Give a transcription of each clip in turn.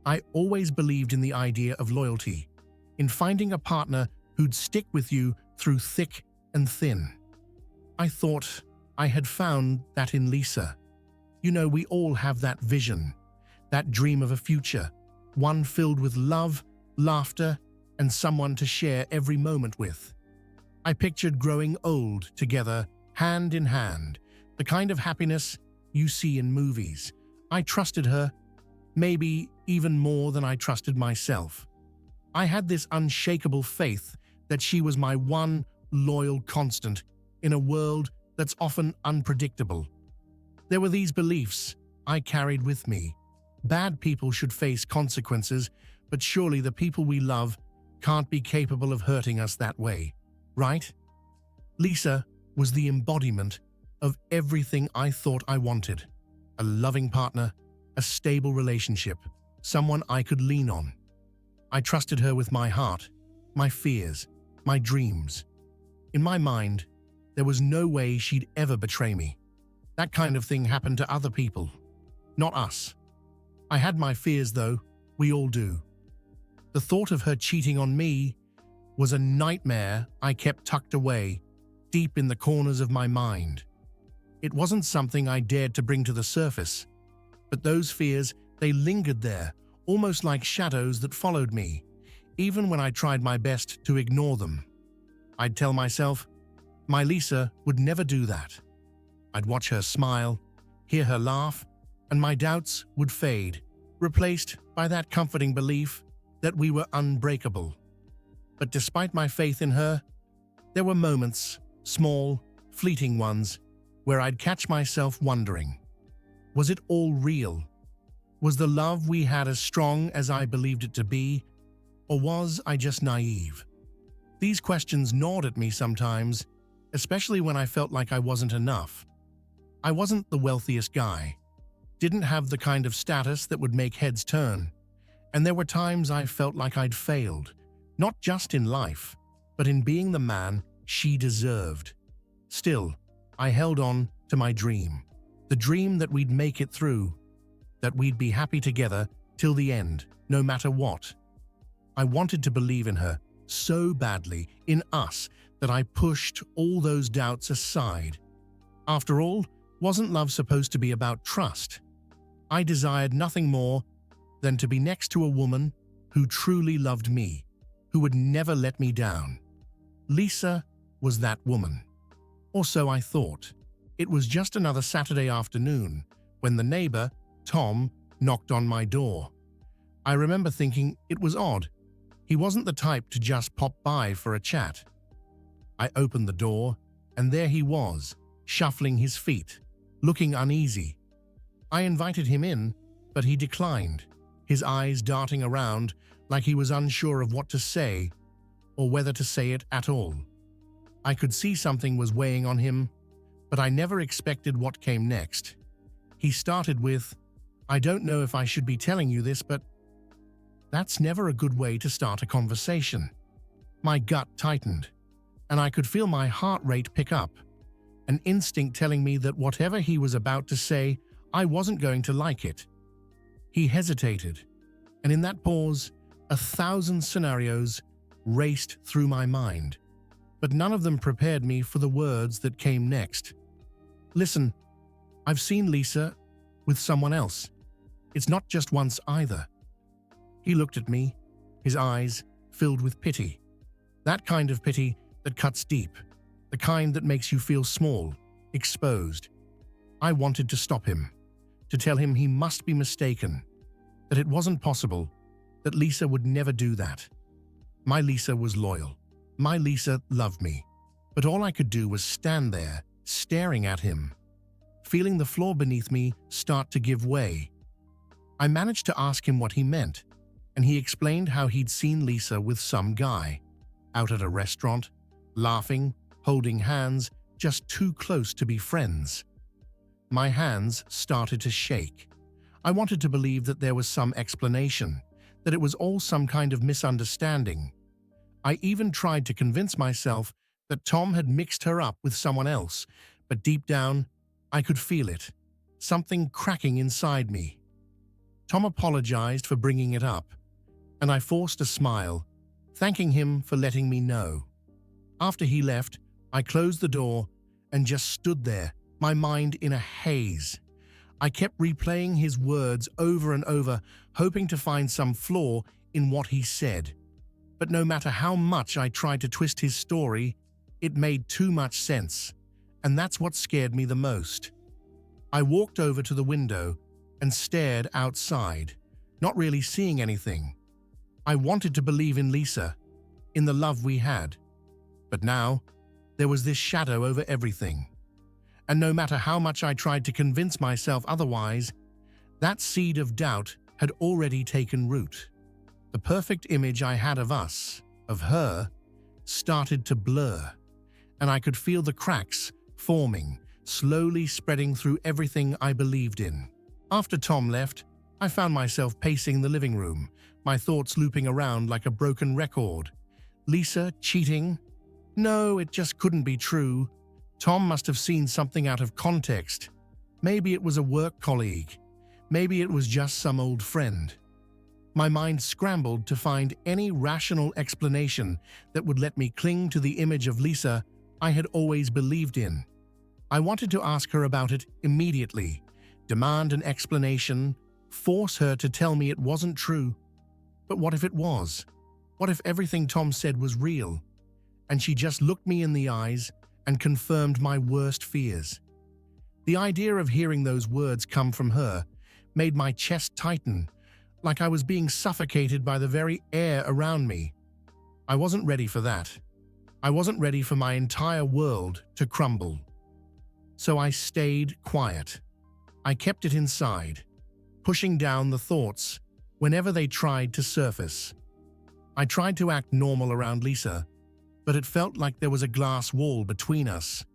I always believed in the idea of loyalty, in finding a partner who'd stick with you through thick and thin. I thought I had found that in Lisa. You know, we all have that vision, that dream of a future, one filled with love, laughter, and someone to share every moment with. I pictured growing old together, hand in hand, the kind of happiness you see in movies. I trusted her, maybe even more than I trusted myself. I had this unshakable faith that she was my one loyal constant in a world that's often unpredictable. There were these beliefs I carried with me. Bad people should face consequences, but surely the people we love can't be capable of hurting us that way, right? Lisa was the embodiment of everything I thought I wanted. A loving partner, a stable relationship, someone I could lean on. I trusted her with my heart, my fears, my dreams. In my mind, there was no way she'd ever betray me. That kind of thing happened to other people, not us. I had my fears though, we all do. The thought of her cheating on me was a nightmare I kept tucked away, deep in the corners of my mind. It wasn't something I dared to bring to the surface, but those fears, they lingered there, almost like shadows that followed me, even when I tried my best to ignore them. I'd tell myself, my Lisa would never do that. I'd watch her smile, hear her laugh, and my doubts would fade, replaced by that comforting belief that we were unbreakable. But despite my faith in her, there were moments, small, fleeting ones, where I'd catch myself wondering, was it all real? Was the love we had as strong as I believed it to be, or was I just naive? These questions gnawed at me sometimes, especially when I felt like I wasn't enough. I wasn't the wealthiest guy, didn't have the kind of status that would make heads turn, and there were times I felt like I'd failed, not just in life, but in being the man she deserved. Still, I held on to my dream, the dream that we'd make it through, that we'd be happy together till the end, no matter what. I wanted to believe in her so badly, in us, that I pushed all those doubts aside. After all, wasn't love supposed to be about trust? I desired nothing more than to be next to a woman who truly loved me, who would never let me down. Lisa was that woman. Or so I thought. It was just another Saturday afternoon when the neighbor, Tom, knocked on my door. I remember thinking it was odd. He wasn't the type to just pop by for a chat. I opened the door, and there he was, shuffling his feet, looking uneasy. I invited him in, but he declined, his eyes darting around like he was unsure of what to say or whether to say it at all. I could see something was weighing on him, but I never expected what came next. He started with, "I don't know if I should be telling you this, but..." That's never a good way to start a conversation. My gut tightened, and I could feel my heart rate pick up, an instinct telling me that whatever he was about to say, I wasn't going to like it. He hesitated, and in that pause, 1,000 scenarios raced through my mind, but none of them prepared me for the words that came next. "Listen, I've seen Lisa with someone else. It's not just once either." He looked at me, his eyes filled with pity. That kind of pity that cuts deep, the kind that makes you feel small, exposed. I wanted to stop him, to tell him he must be mistaken, that it wasn't possible, that Lisa would never do that. My Lisa was loyal. My Lisa loved me. But all I could do was stand there, staring at him, feeling the floor beneath me start to give way. I managed to ask him what he meant, and he explained how he'd seen Lisa with some guy, out at a restaurant, laughing, holding hands, just too close to be friends. My hands started to shake. I wanted to believe that there was some explanation, that it was all some kind of misunderstanding. I even tried to convince myself that Tom had mixed her up with someone else, but deep down, I could feel it, something cracking inside me. Tom apologized for bringing it up, and I forced a smile, thanking him for letting me know. After he left, I closed the door and just stood there, my mind in a haze. I kept replaying his words over and over, hoping to find some flaw in what he said. But no matter how much I tried to twist his story, it made too much sense, and that's what scared me the most. I walked over to the window and stared outside, not really seeing anything. I wanted to believe in Lisa, in the love we had. But now, there was this shadow over everything. And no matter how much I tried to convince myself otherwise, that seed of doubt had already taken root. The perfect image I had of us, of her, started to blur, and I could feel the cracks forming, slowly spreading through everything I believed in. After Tom left, I found myself pacing the living room, my thoughts looping around like a broken record. Lisa cheating? No, it just couldn't be true. Tom must have seen something out of context. Maybe it was a work colleague. Maybe it was just some old friend. My mind scrambled to find any rational explanation that would let me cling to the image of Lisa I had always believed in. I wanted to ask her about it immediately, demand an explanation, force her to tell me it wasn't true. But what if it was? What if everything Tom said was real, and she just looked me in the eyes and confirmed my worst fears? The idea of hearing those words come from her made my chest tighten, like I was being suffocated by the very air around me. I wasn't ready for that. I wasn't ready for my entire world to crumble. So I stayed quiet. I kept it inside, pushing down the thoughts whenever they tried to surface. I tried to act normal around Lisa, but it felt like there was a glass wall between us.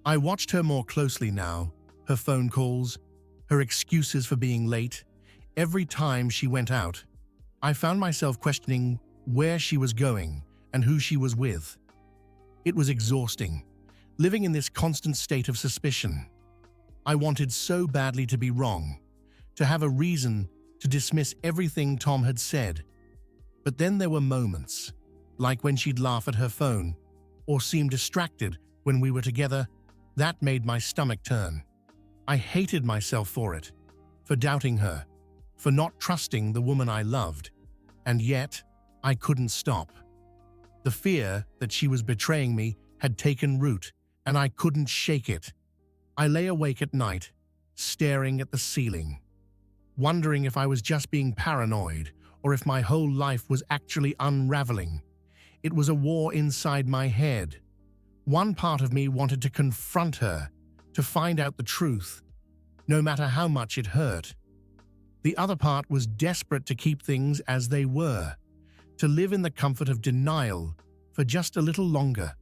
I watched her more closely now, her phone calls, her excuses for being late. Every time she went out, I found myself questioning where she was going and who she was with. It was exhausting, living in this constant state of suspicion. I wanted so badly to be wrong, to have a reason to dismiss everything Tom had said. But then there were moments, like when she'd laugh at her phone or seem distracted when we were together, that made my stomach turn. I hated myself for it, for doubting her, for not trusting the woman I loved, and yet I couldn't stop. The fear that she was betraying me had taken root, and I couldn't shake it. I lay awake at night, staring at the ceiling, wondering if I was just being paranoid or if my whole life was actually unraveling. It was a war inside my head. One part of me wanted to confront her, to find out the truth, no matter how much it hurt. The other part was desperate to keep things as they were, to live in the comfort of denial for just a little longer.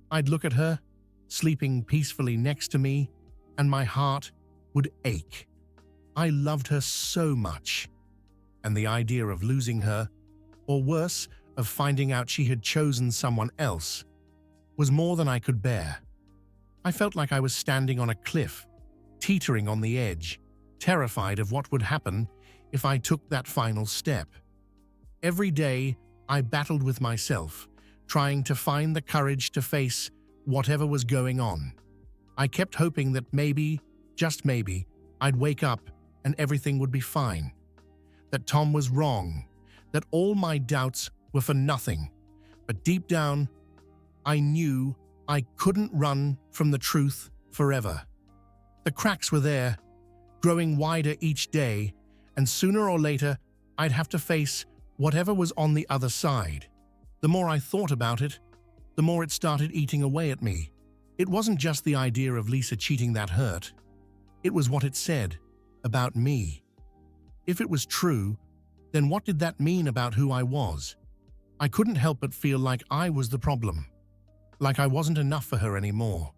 I'd look at her, sleeping peacefully next to me, and my heart would ache. I loved her so much, and the idea of losing her, or worse, of finding out she had chosen someone else, was more than I could bear. I felt like I was standing on a cliff, teetering on the edge, terrified of what would happen if I took that final step. Every day, I battled with myself, trying to find the courage to face whatever was going on. I kept hoping that maybe, just maybe, I'd wake up and everything would be fine. That Tom was wrong, that all my doubts were for nothing. But deep down, I knew I couldn't run from the truth forever. The cracks were there, growing wider each day, and sooner or later, I'd have to face whatever was on the other side. The more I thought about it, the more it started eating away at me. It wasn't just the idea of Lisa cheating that hurt. It was what it said about me. If it was true, then what did that mean about who I was? I couldn't help but feel like I was the problem, like I wasn't enough for her anymore.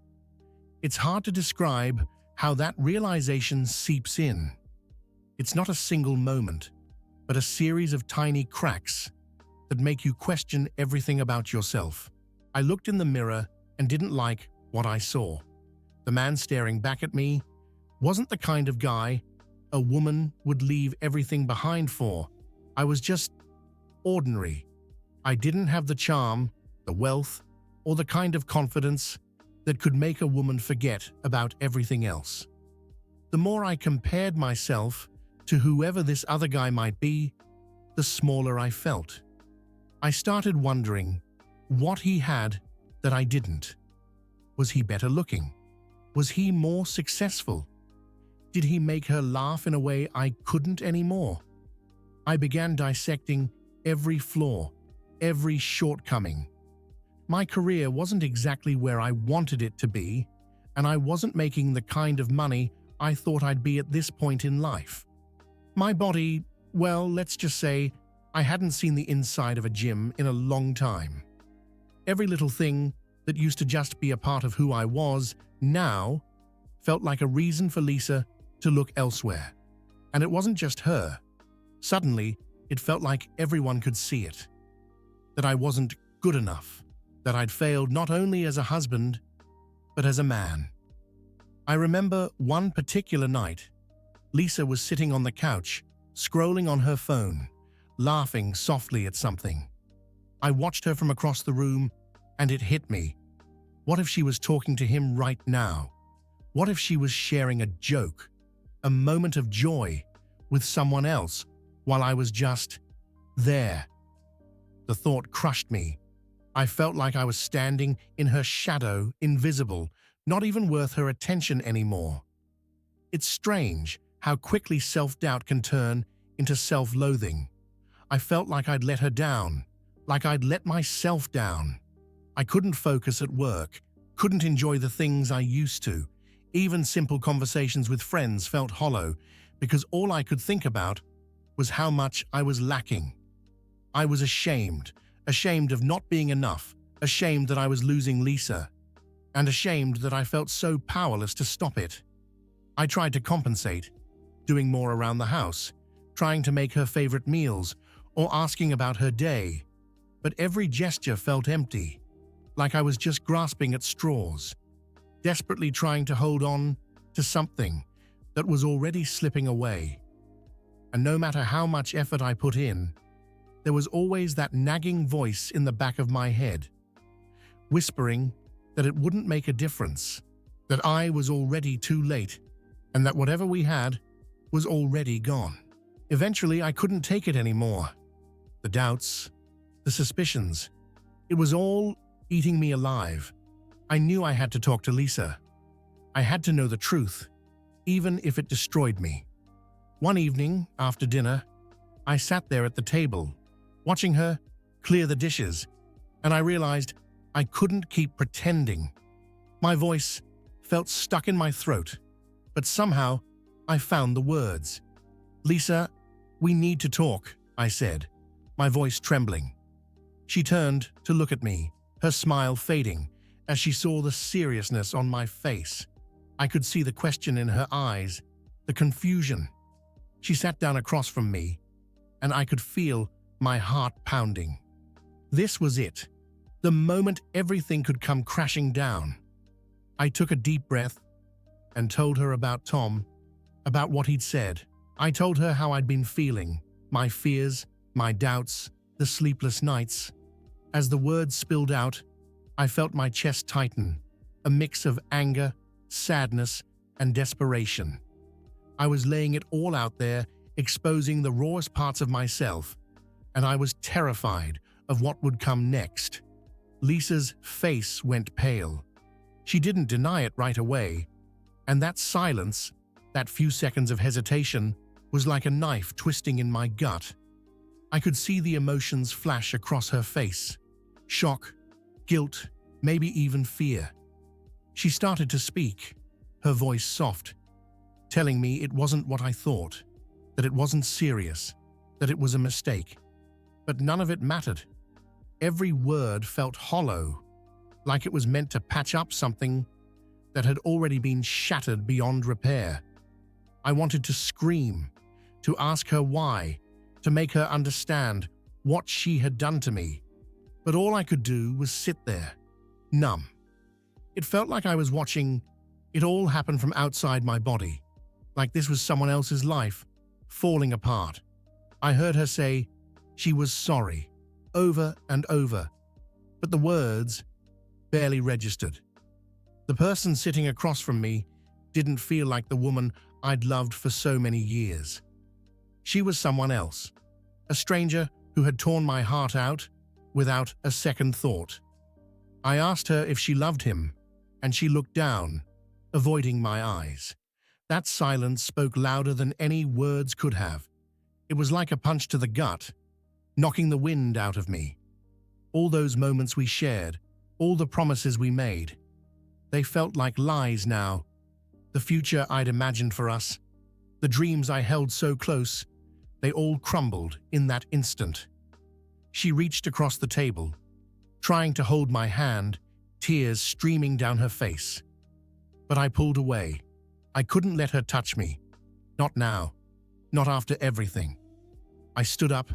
It's hard to describe how that realization seeps in. It's not a single moment, but a series of tiny cracks that make you question everything about yourself. I looked in the mirror and didn't like what I saw. The man staring back at me wasn't the kind of guy a woman would leave everything behind for. I was just ordinary. I didn't have the charm, the wealth, or the kind of confidence that could make a woman forget about everything else. The more I compared myself to whoever this other guy might be, the smaller I felt. I started wondering what he had that I didn't. Was he better looking? Was he more successful? Did he make her laugh in a way I couldn't anymore? I began dissecting every flaw, every shortcoming. My career wasn't exactly where I wanted it to be, and I wasn't making the kind of money I thought I'd be at this point in life. My body, well, let's just say I hadn't seen the inside of a gym in a long time. Every little thing that used to just be a part of who I was now felt like a reason for Lisa to look elsewhere. And it wasn't just her. Suddenly, it felt like everyone could see it. That I wasn't good enough. That I'd failed not only as a husband, but as a man. I remember one particular night, Lisa was sitting on the couch, scrolling on her phone, laughing softly at something. I watched her from across the room, and it hit me. What if she was talking to him right now? What if she was sharing a joke, a moment of joy, with someone else, while I was just there? The thought crushed me. I felt like I was standing in her shadow, invisible, not even worth her attention anymore. It's strange how quickly self-doubt can turn into self-loathing. I felt like I'd let her down, like I'd let myself down. I couldn't focus at work, couldn't enjoy the things I used to. Even simple conversations with friends felt hollow because all I could think about was how much I was lacking. I was ashamed of not being enough, ashamed that I was losing Lisa, and ashamed that I felt so powerless to stop it. I tried to compensate, doing more around the house, trying to make her favorite meals, or asking about her day, but every gesture felt empty, like I was just grasping at straws, desperately trying to hold on to something that was already slipping away. And no matter how much effort I put in, there was always that nagging voice in the back of my head, whispering that it wouldn't make a difference, that I was already too late, and that whatever we had was already gone. Eventually, I couldn't take it anymore. The doubts, the suspicions, it was all eating me alive. I knew I had to talk to Lisa. I had to know the truth, even if it destroyed me. One evening, after dinner, I sat there at the table, watching her clear the dishes, and I realized I couldn't keep pretending. My voice felt stuck in my throat, but somehow I found the words. "Lisa, we need to talk," I said, my voice trembling. She turned to look at me, her smile fading as she saw the seriousness on my face. I could see the question in her eyes, the confusion. She sat down across from me, and I could feel my heart pounding. This was it, the moment everything could come crashing down. I took a deep breath and told her about Tom, about what he'd said. I told her how I'd been feeling, my fears, my doubts, the sleepless nights. As the words spilled out, I felt my chest tighten, a mix of anger, sadness, and desperation. I was laying it all out there, exposing the rawest parts of myself, and I was terrified of what would come next. Lisa's face went pale. She didn't deny it right away, and that silence, that few seconds of hesitation, was like a knife twisting in my gut. I could see the emotions flash across her face. Shock, guilt, maybe even fear. She started to speak, her voice soft, telling me it wasn't what I thought, that it wasn't serious, that it was a mistake. But none of it mattered. Every word felt hollow, like it was meant to patch up something that had already been shattered beyond repair. I wanted to scream, to ask her why, to make her understand what she had done to me. But all I could do was sit there, numb. It felt like I was watching it all happen from outside my body, like this was someone else's life, falling apart. I heard her say she was sorry, over and over, but the words barely registered. The person sitting across from me didn't feel like the woman I'd loved for so many years. She was someone else, a stranger who had torn my heart out without a second thought. I asked her if she loved him, and she looked down, avoiding my eyes. That silence spoke louder than any words could have. It was like a punch to the gut, knocking the wind out of me. All those moments we shared, all the promises we made, they felt like lies now. The future I'd imagined for us, the dreams I held so close, they all crumbled in that instant. She reached across the table, trying to hold my hand, tears streaming down her face. But I pulled away. I couldn't let her touch me. Not now. Not after everything. I stood up,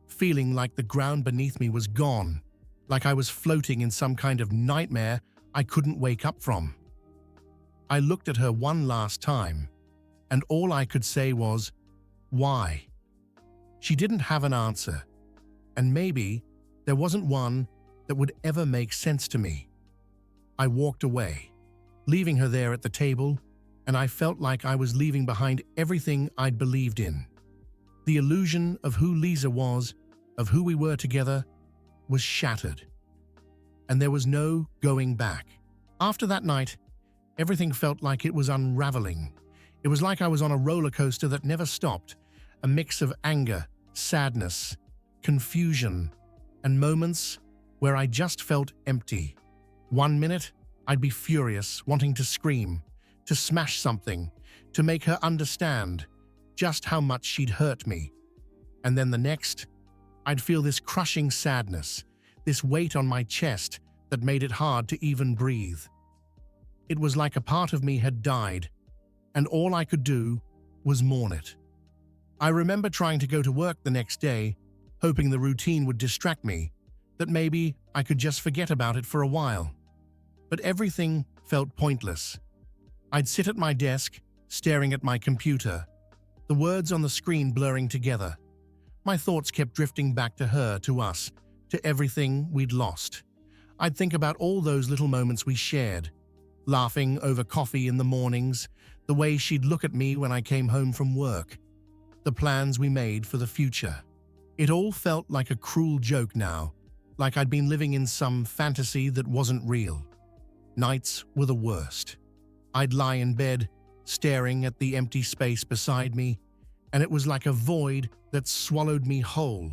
feeling like the ground beneath me was gone, like I was floating in some kind of nightmare I couldn't wake up from. I looked at her one last time, and all I could say was, "Why?" She didn't have an answer, and maybe there wasn't one that would ever make sense to me. I walked away, leaving her there at the table, and I felt like I was leaving behind everything I'd believed in. The illusion of who Lisa was, of who we were together, was shattered. And there was no going back. After that night, everything felt like it was unraveling. It was like I was on a roller coaster that never stopped, a mix of anger, sadness, confusion, and moments where I just felt empty. 1 minute, I'd be furious, wanting to scream, to smash something, to make her understand just how much she'd hurt me. And then the next, I'd feel this crushing sadness, this weight on my chest that made it hard to even breathe. It was like a part of me had died, and all I could do was mourn it. I remember trying to go to work the next day, hoping the routine would distract me, that maybe I could just forget about it for a while. But everything felt pointless. I'd sit at my desk, staring at my computer, the words on the screen blurring together. My thoughts kept drifting back to her, to us, to everything we'd lost. I'd think about all those little moments we shared, laughing over coffee in the mornings, the way she'd look at me when I came home from work, the plans we made for the future. It all felt like a cruel joke now, like I'd been living in some fantasy that wasn't real. Nights were the worst. I'd lie in bed, staring at the empty space beside me, and it was like a void that swallowed me whole.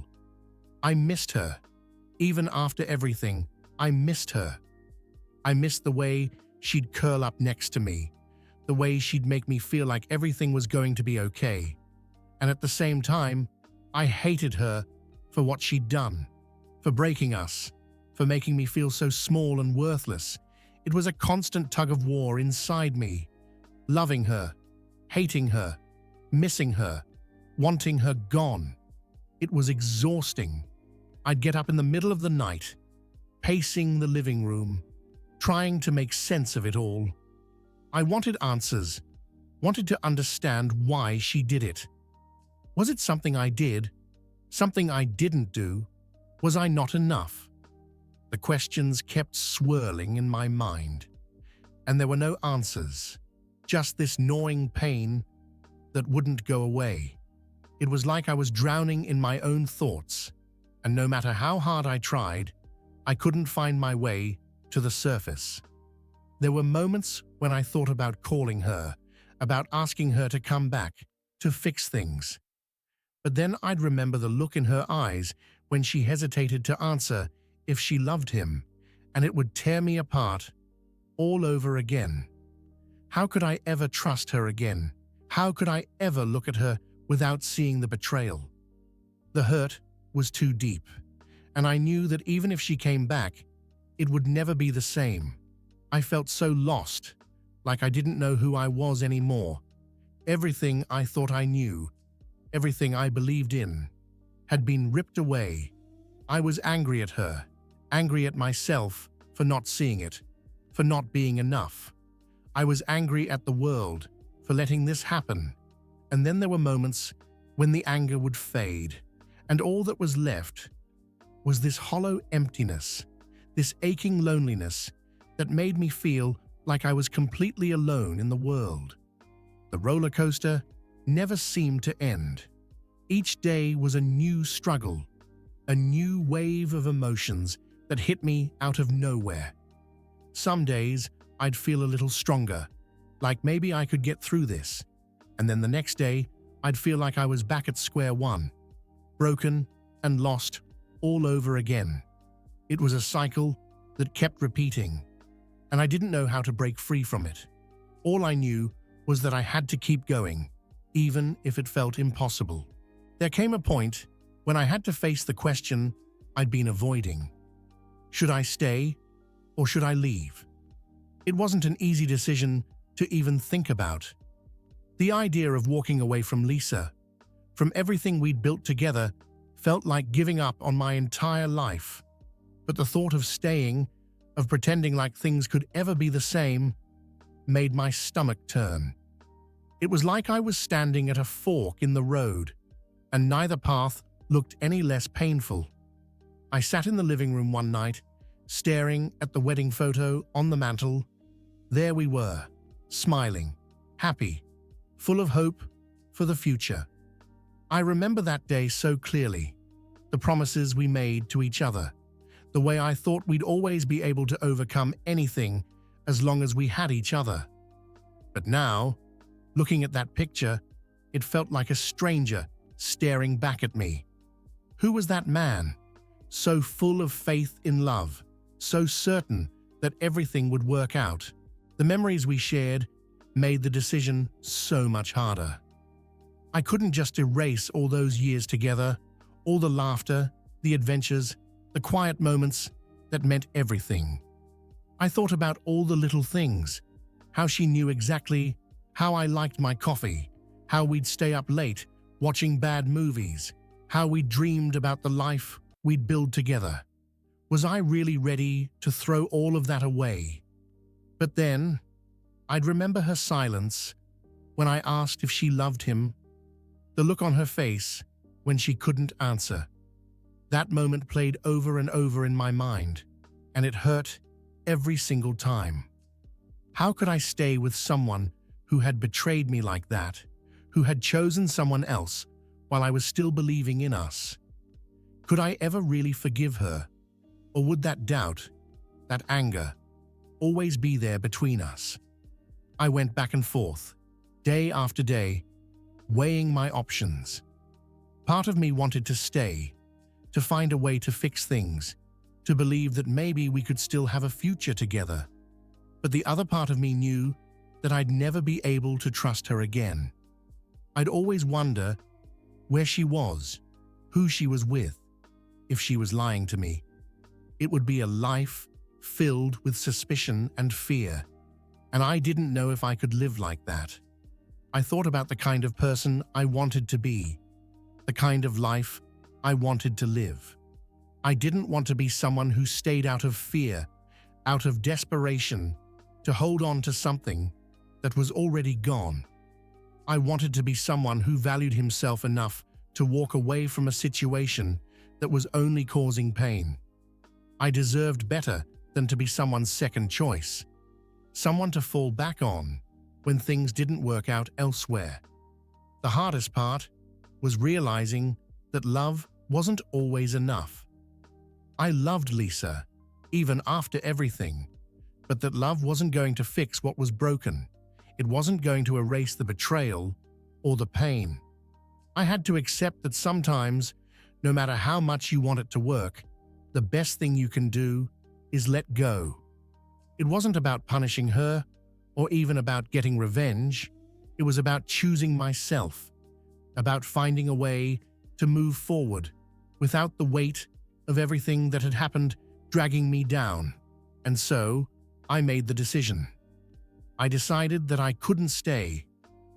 I missed her. Even after everything, I missed her. I missed the way she'd curl up next to me, the way she'd make me feel like everything was going to be okay. And at the same time, I hated her for what she'd done, for breaking us, for making me feel so small and worthless. It was a constant tug of war inside me, loving her, hating her, missing her, wanting her gone. It was exhausting. I'd get up in the middle of the night, pacing the living room, trying to make sense of it all. I wanted answers, wanted to understand why she did it. Was it something I did? Something I didn't do? Was I not enough? The questions kept swirling in my mind, and there were no answers, just this gnawing pain that wouldn't go away. It was like I was drowning in my own thoughts, and no matter how hard I tried, I couldn't find my way to the surface. There were moments when I thought about calling her, about asking her to come back, to fix things. But then I'd remember the look in her eyes when she hesitated to answer if she loved him, and it would tear me apart all over again. How could I ever trust her again? How could I ever look at her without seeing the betrayal? The hurt was too deep, and I knew that even if she came back, it would never be the same. I felt so lost, like I didn't know who I was anymore. Everything I thought I knew, everything I believed in, had been ripped away. I was angry at her, angry at myself for not seeing it, for not being enough. I was angry at the world, for letting this happen. And then there were moments when the anger would fade, and all that was left was this hollow emptiness, this aching loneliness that made me feel like I was completely alone in the world. The roller coaster never seemed to end. Each day was a new struggle, a new wave of emotions that hit me out of nowhere. Some days I'd feel a little stronger, like maybe I could get through this, and then the next day I'd feel like I was back at square one, broken and lost all over again. It was a cycle that kept repeating, and I didn't know how to break free from it. All I knew was that I had to keep going, even if it felt impossible. There came a point when I had to face the question I'd been avoiding. Should I stay or should I leave? It wasn't an easy decision to even think about. The idea of walking away from Lisa, from everything we'd built together, felt like giving up on my entire life. But the thought of staying, of pretending like things could ever be the same, made my stomach turn. It was like I was standing at a fork in the road, and neither path looked any less painful. I sat in the living room one night, staring at the wedding photo on the mantel. There we were, smiling, happy, full of hope for the future. I remember that day so clearly, the promises we made to each other, the way I thought we'd always be able to overcome anything as long as we had each other. But now, looking at that picture, it felt like a stranger staring back at me. Who was that man? So full of faith in love, so certain that everything would work out. The memories we shared made the decision so much harder. I couldn't just erase all those years together, all the laughter, the adventures, the quiet moments that meant everything. I thought about all the little things, how she knew exactly how I liked my coffee, how we'd stay up late watching bad movies, how we dreamed about the life we'd build together. Was I really ready to throw all of that away? But then, I'd remember her silence when I asked if she loved him, the look on her face when she couldn't answer. That moment played over and over in my mind, and it hurt every single time. How could I stay with someone who had betrayed me like that, who had chosen someone else while I was still believing in us? Could I ever really forgive her? Or would that doubt, that anger, always be there between us? I went back and forth, day after day, weighing my options. Part of me wanted to stay, to find a way to fix things, to believe that maybe we could still have a future together. But the other part of me knew that I'd never be able to trust her again. I'd always wonder where she was, who she was with, if she was lying to me. It would be a life filled with suspicion and fear, and I didn't know if I could live like that. I thought about the kind of person I wanted to be, the kind of life I wanted to live. I didn't want to be someone who stayed out of fear, out of desperation, to hold on to something that was already gone. I wanted to be someone who valued himself enough to walk away from a situation that was only causing pain. I deserved better than to be someone's second choice, someone to fall back on when things didn't work out elsewhere. The hardest part was realizing that love wasn't always enough. I loved Lisa, even after everything, but that love wasn't going to fix what was broken. It wasn't going to erase the betrayal or the pain. I had to accept that sometimes, no matter how much you want it to work, the best thing you can do is let go. It wasn't about punishing her or even about getting revenge. It was about choosing myself, about finding a way to move forward without the weight of everything that had happened dragging me down. And so, I made the decision. I decided that I couldn't stay,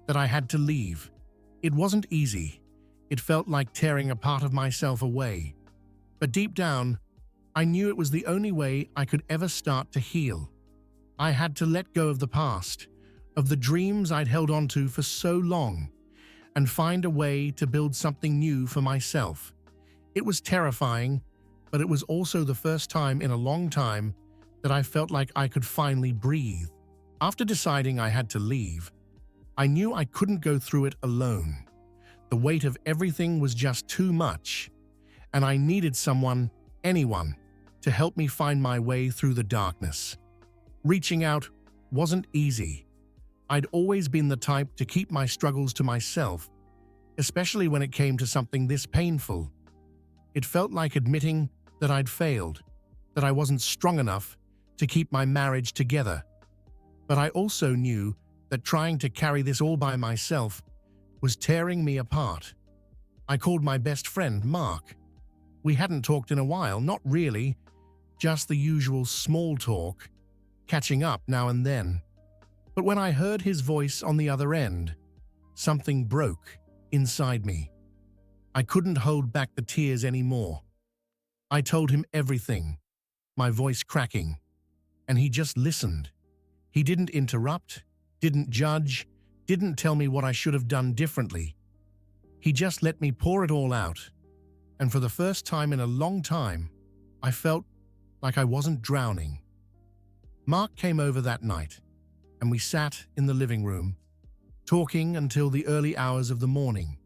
that I had to leave. It wasn't easy. It felt like tearing a part of myself away. But deep down, I knew it was the only way I could ever start to heal. I had to let go of the past, of the dreams I'd held onto for so long, and find a way to build something new for myself. It was terrifying, but it was also the first time in a long time that I felt like I could finally breathe. After deciding I had to leave, I knew I couldn't go through it alone. The weight of everything was just too much, and I needed someone, anyone, to help me find my way through the darkness. Reaching out wasn't easy. I'd always been the type to keep my struggles to myself, especially when it came to something this painful. It felt like admitting that I'd failed, that I wasn't strong enough to keep my marriage together. But I also knew that trying to carry this all by myself was tearing me apart. I called my best friend, Mark. We hadn't talked in a while, not really, just the usual small talk, catching up now and then. But when I heard his voice on the other end, something broke inside me. I couldn't hold back the tears anymore. I told him everything, my voice cracking, and he just listened. He didn't interrupt, didn't judge, didn't tell me what I should have done differently. He just let me pour it all out, and for the first time in a long time, I felt like I wasn't drowning. Mark came over that night, and we sat in the living room, talking until the early hours of the morning.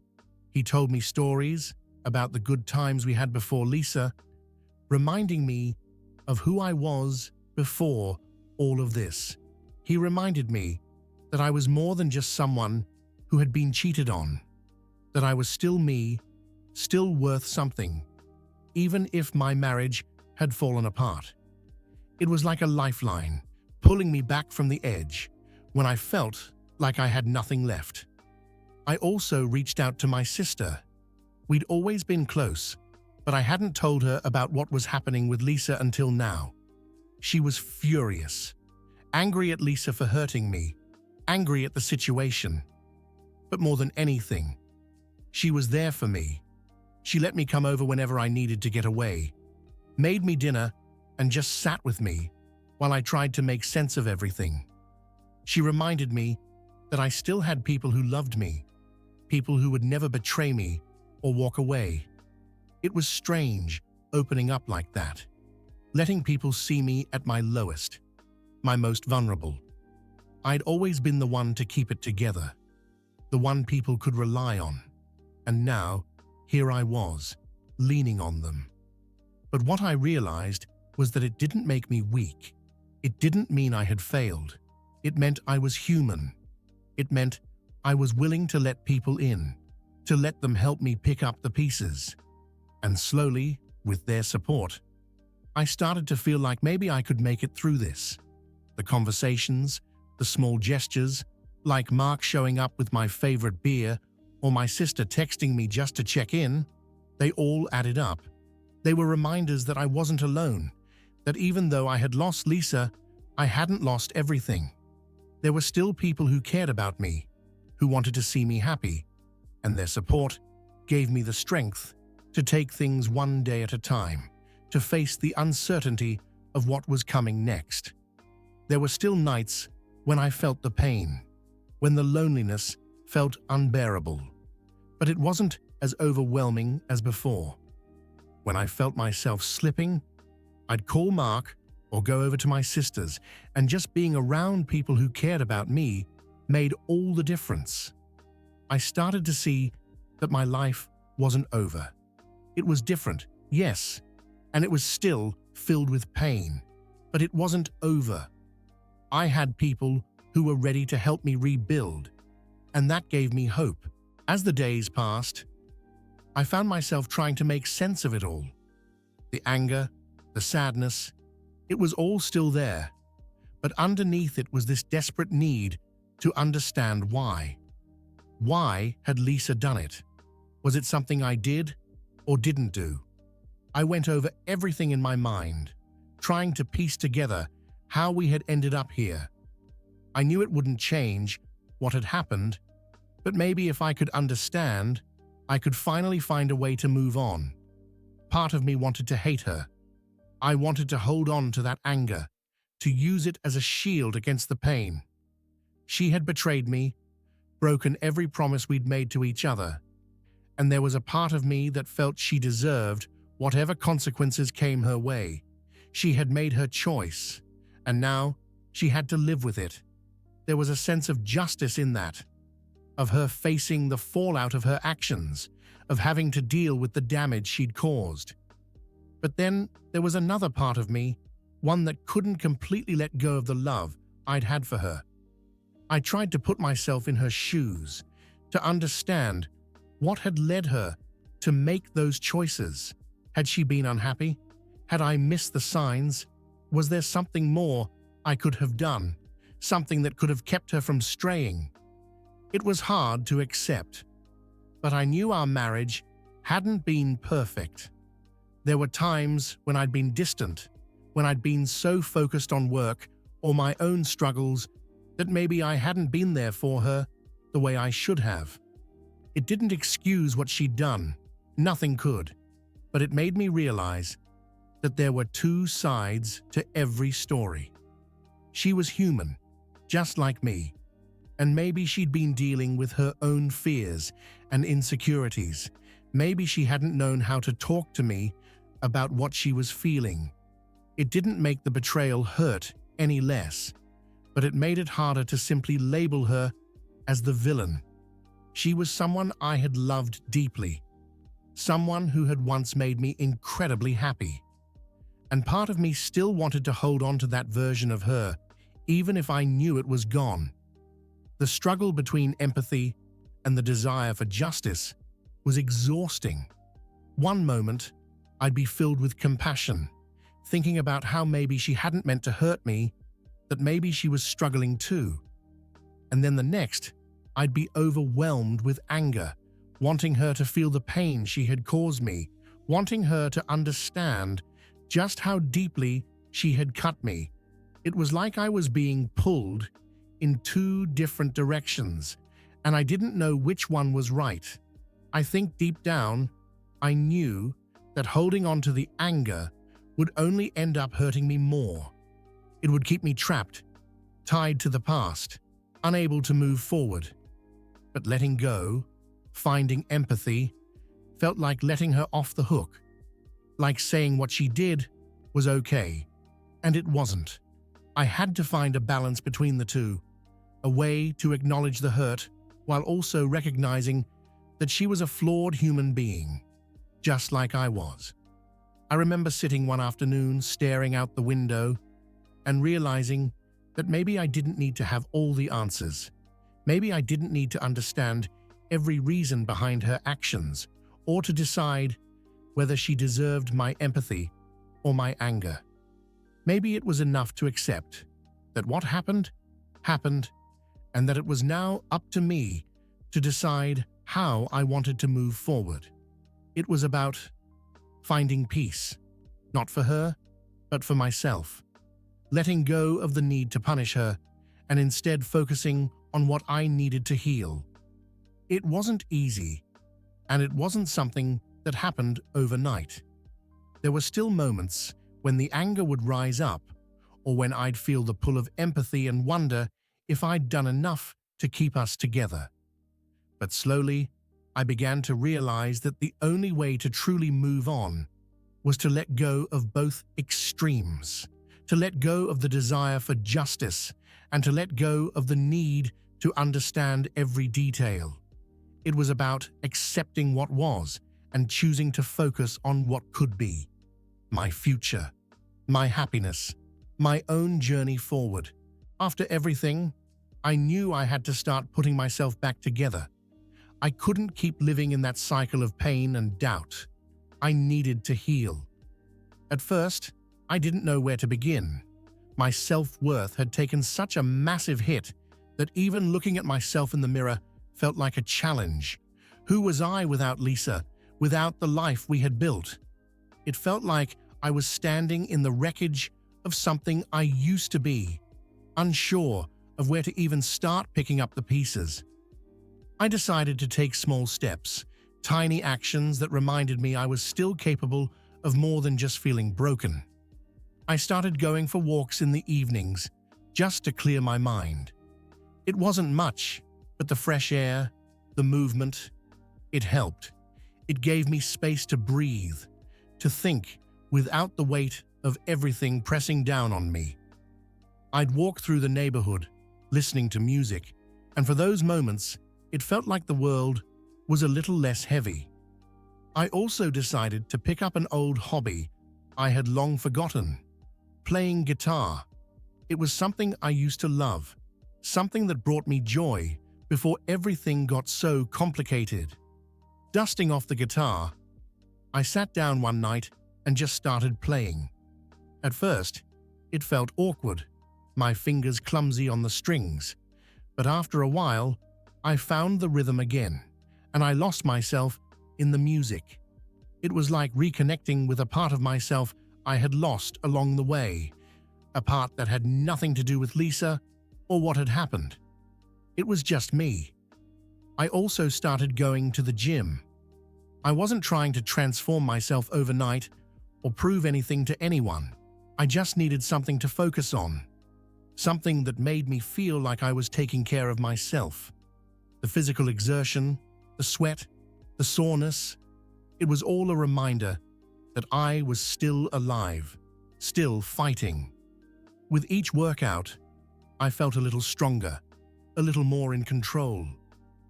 He told me stories about the good times we had before Lisa, reminding me of who I was before all of this. He reminded me that I was more than just someone who had been cheated on, that I was still me, still worth something, even if my marriage had fallen apart. It was like a lifeline, pulling me back from the edge when I felt like I had nothing left. I also reached out to my sister. We'd always been close, but I hadn't told her about what was happening with Lisa until now. She was furious, angry at Lisa for hurting me, angry at the situation. But more than anything, she was there for me. She let me come over whenever I needed to get away, made me dinner, and just sat with me while I tried to make sense of everything. She reminded me that I still had people who loved me, people who would never betray me or walk away. It was strange opening up like that, letting people see me at my lowest, my most vulnerable. I'd always been the one to keep it together, the one people could rely on, and now here I was, leaning on them. But what I realized was that it didn't make me weak. It didn't mean I had failed. It meant I was human. It meant I was willing to let people in, to let them help me pick up the pieces. And slowly, with their support, I started to feel like maybe I could make it through this. The conversations, the small gestures, like Mark showing up with my favorite beer or my sister texting me just to check in, they all added up. They were reminders that I wasn't alone, that even though I had lost Lisa, I hadn't lost everything. There were still people who cared about me, who wanted to see me happy, and their support gave me the strength to take things one day at a time, to face the uncertainty of what was coming next. There were still nights when I felt the pain, when the loneliness felt unbearable, but it wasn't as overwhelming as before. When I felt myself slipping, I'd call Mark or go over to my sister's, and just being around people who cared about me made all the difference. I started to see that my life wasn't over. It was different, yes, and it was still filled with pain, but it wasn't over. I had people who were ready to help me rebuild, and that gave me hope. As the days passed, I found myself trying to make sense of it all. The anger, the sadness, it was all still there, but underneath it was this desperate need to understand why. Why had Lisa done it? Was it something I did or didn't do? I went over everything in my mind, trying to piece together how we had ended up here. I knew it wouldn't change what had happened, but maybe if I could understand, I could finally find a way to move on. Part of me wanted to hate her. I wanted to hold on to that anger, to use it as a shield against the pain. She had betrayed me, broken every promise we'd made to each other, and there was a part of me that felt she deserved whatever consequences came her way. She had made her choice, and now she had to live with it. There was a sense of justice in that, of her facing the fallout of her actions, of having to deal with the damage she'd caused. But then there was another part of me, one that couldn't completely let go of the love I'd had for her. I tried to put myself in her shoes, to understand what had led her to make those choices. Had she been unhappy? Had I missed the signs? Was there something more I could have done? Something that could have kept her from straying? It was hard to accept, but I knew our marriage hadn't been perfect. There were times when I'd been distant, when I'd been so focused on work or my own struggles that maybe I hadn't been there for her the way I should have. It didn't excuse what she'd done, nothing could, but it made me realize that there were two sides to every story. She was human, just like me, and maybe she'd been dealing with her own fears and insecurities. Maybe she hadn't known how to talk to me about what she was feeling. It didn't make the betrayal hurt any less, but it made it harder to simply label her as the villain. She was someone I had loved deeply, someone who had once made me incredibly happy. And part of me still wanted to hold on to that version of her, even if I knew it was gone. The struggle between empathy and the desire for justice was exhausting. One moment, I'd be filled with compassion, thinking about how maybe she hadn't meant to hurt me, that maybe she was struggling too. And then the next, I'd be overwhelmed with anger, wanting her to feel the pain she had caused me, wanting her to understand just how deeply she had cut me. It was like I was being pulled in two different directions, and I didn't know which one was right. I think deep down, I knew that holding on to the anger would only end up hurting me more. It would keep me trapped, tied to the past, unable to move forward. But letting go, finding empathy, felt like letting her off the hook, like saying what she did was okay, and it wasn't. I had to find a balance between the two, a way to acknowledge the hurt while also recognizing that she was a flawed human being, just like I was. I remember sitting one afternoon staring out the window and realizing that maybe I didn't need to have all the answers. Maybe I didn't need to understand every reason behind her actions or to decide whether she deserved my empathy or my anger. Maybe it was enough to accept that what happened, happened, and that it was now up to me to decide how I wanted to move forward. It was about finding peace, not for her, but for myself, letting go of the need to punish her and instead focusing on what I needed to heal. It wasn't easy, and it wasn't something that happened overnight. There were still moments when the anger would rise up, or when I'd feel the pull of empathy and wonder if I'd done enough to keep us together. But slowly, I began to realize that the only way to truly move on was to let go of both extremes, to let go of the desire for justice, and to let go of the need to understand every detail. It was about accepting what was and choosing to focus on what could be. My future, my happiness, my own journey forward. After everything, I knew I had to start putting myself back together. I couldn't keep living in that cycle of pain and doubt. I needed to heal. At first, I didn't know where to begin. My self-worth had taken such a massive hit that even looking at myself in the mirror felt like a challenge. Who was I without Lisa, without the life we had built? It felt like I was standing in the wreckage of something I used to be, unsure of where to even start picking up the pieces. I decided to take small steps, tiny actions that reminded me I was still capable of more than just feeling broken. I started going for walks in the evenings, just to clear my mind. It wasn't much, but the fresh air, the movement, it helped. It gave me space to breathe, to think without the weight of everything pressing down on me. I'd walk through the neighborhood, listening to music, and for those moments, it felt like the world was a little less heavy. I also decided to pick up an old hobby I had long forgotten: playing guitar. It was something I used to love, something that brought me joy before everything got so complicated. Dusting off the guitar, I sat down one night and just started playing. At first, it felt awkward, my fingers clumsy on the strings, but after a while, I found the rhythm again, and I lost myself in the music. It was like reconnecting with a part of myself I had lost along the way, a part that had nothing to do with Lisa or what had happened. It was just me. I also started going to the gym. I wasn't trying to transform myself overnight or prove anything to anyone. I just needed something to focus on, something that made me feel like I was taking care of myself. The physical exertion, the sweat, the soreness, it was all a reminder that I was still alive, still fighting. With each workout, I felt a little stronger, a little more in control.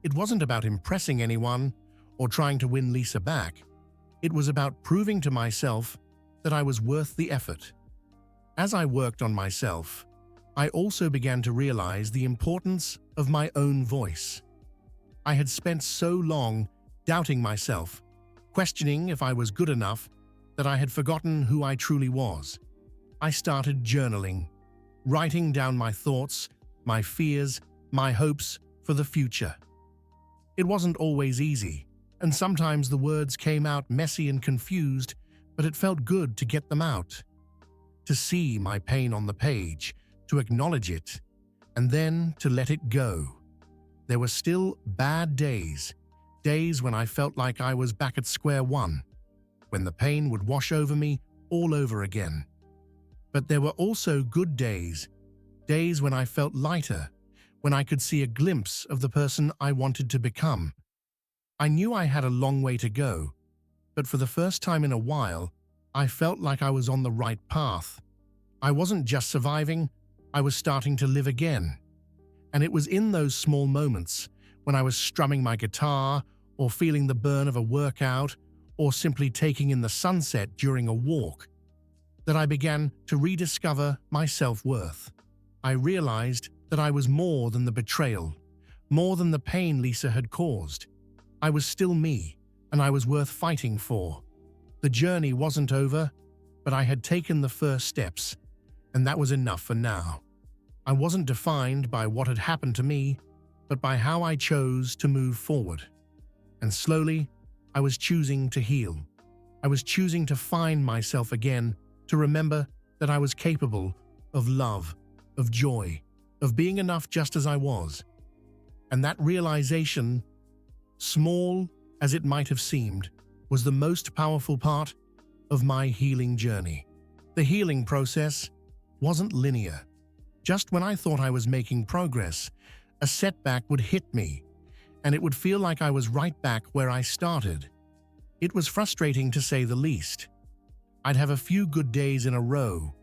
It wasn't about impressing anyone or trying to win Lisa back. It was about proving to myself that I was worth the effort. As I worked on myself, I also began to realize the importance of my own voice. I had spent so long doubting myself, questioning if I was good enough, that I had forgotten who I truly was. I started journaling, writing down my thoughts, my fears, my hopes for the future. It wasn't always easy, and sometimes the words came out messy and confused, but it felt good to get them out. To see my pain on the page, to acknowledge it, and then to let it go. There were still bad days, days when I felt like I was back at square one, when the pain would wash over me all over again. But there were also good days, days when I felt lighter, when I could see a glimpse of the person I wanted to become. I knew I had a long way to go, but for the first time in a while, I felt like I was on the right path. I wasn't just surviving, I was starting to live again. And it was in those small moments, when I was strumming my guitar, or feeling the burn of a workout, or simply taking in the sunset during a walk, that I began to rediscover my self-worth. I realized that I was more than the betrayal, more than the pain Lisa had caused. I was still me, and I was worth fighting for. The journey wasn't over, but I had taken the first steps, and that was enough for now. I wasn't defined by what had happened to me, but by how I chose to move forward. And slowly, I was choosing to heal. I was choosing to find myself again, to remember that I was capable of love, of joy, of being enough just as I was. And that realization, small as it might have seemed, was the most powerful part of my healing journey. The healing process wasn't linear. Just when I thought I was making progress, a setback would hit me, and it would feel like I was right back where I started. It was frustrating to say the least. I'd have a few good days in a row,